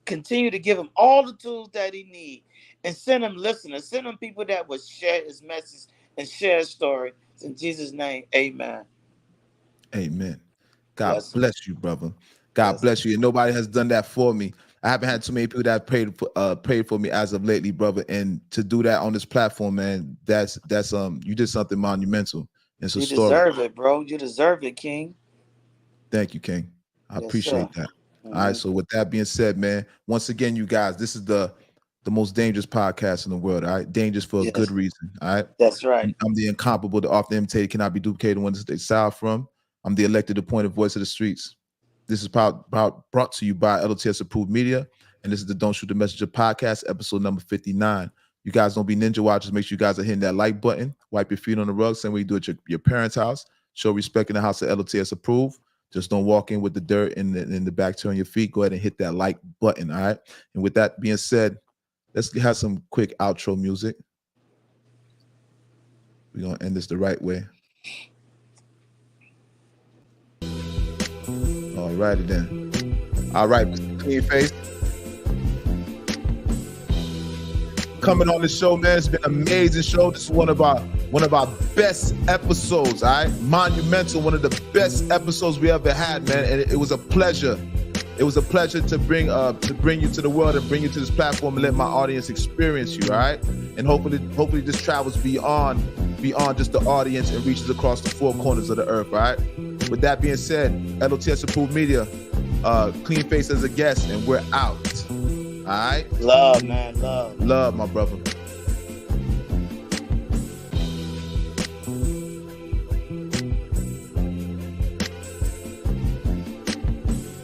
Continue to give him all the tools that he needs and send him listeners, send him people that will share his message and share his story. In Jesus' name, amen. Amen. God bless you, brother. God bless you. And nobody has done that for me. I haven't had too many people that prayed for me as of lately, brother. And to do that on this platform, man, that's you did something monumental. It's a story. You deserve it, bro. You deserve it, King. Thank you, King. I appreciate that. All right. So with that being said, man, once again, you guys, this is the most dangerous podcast in the world. All right. Dangerous for a good reason. All right. That's right. I'm the incomparable, the often imitated, cannot be duplicated when they style from. I'm the elected, appointed voice of the streets. This is brought to you by L.O.T.S approved media. And this is the Don't Shoot the Messenger podcast, episode number 59. You guys don't be ninja watchers. Make sure you guys are hitting that like button. Wipe your feet on the rug. Same way you do at your parents' house. Show respect in the house of L.O.T.S approved. Just don't walk in with the dirt in the back toe on your feet. Go ahead and hit that like button. All right. And with that being said, let's have some quick outro music. We're going to end this the right way. All righty then. All right, Mr. Cleanface. Coming on the show, man. It's been an amazing show. This is one of our best episodes, all right? Monumental, one of the best episodes we ever had, man. And it was a pleasure. It was a pleasure to bring you to the world and bring you to this platform and let my audience experience you, all right? And hopefully this travels beyond just the audience and reaches across the four corners of the earth, all right? With that being said, L.O.T.S approved media, Cleanface as a guest, and we're out. All right? Love, man. Love. Love, my brother.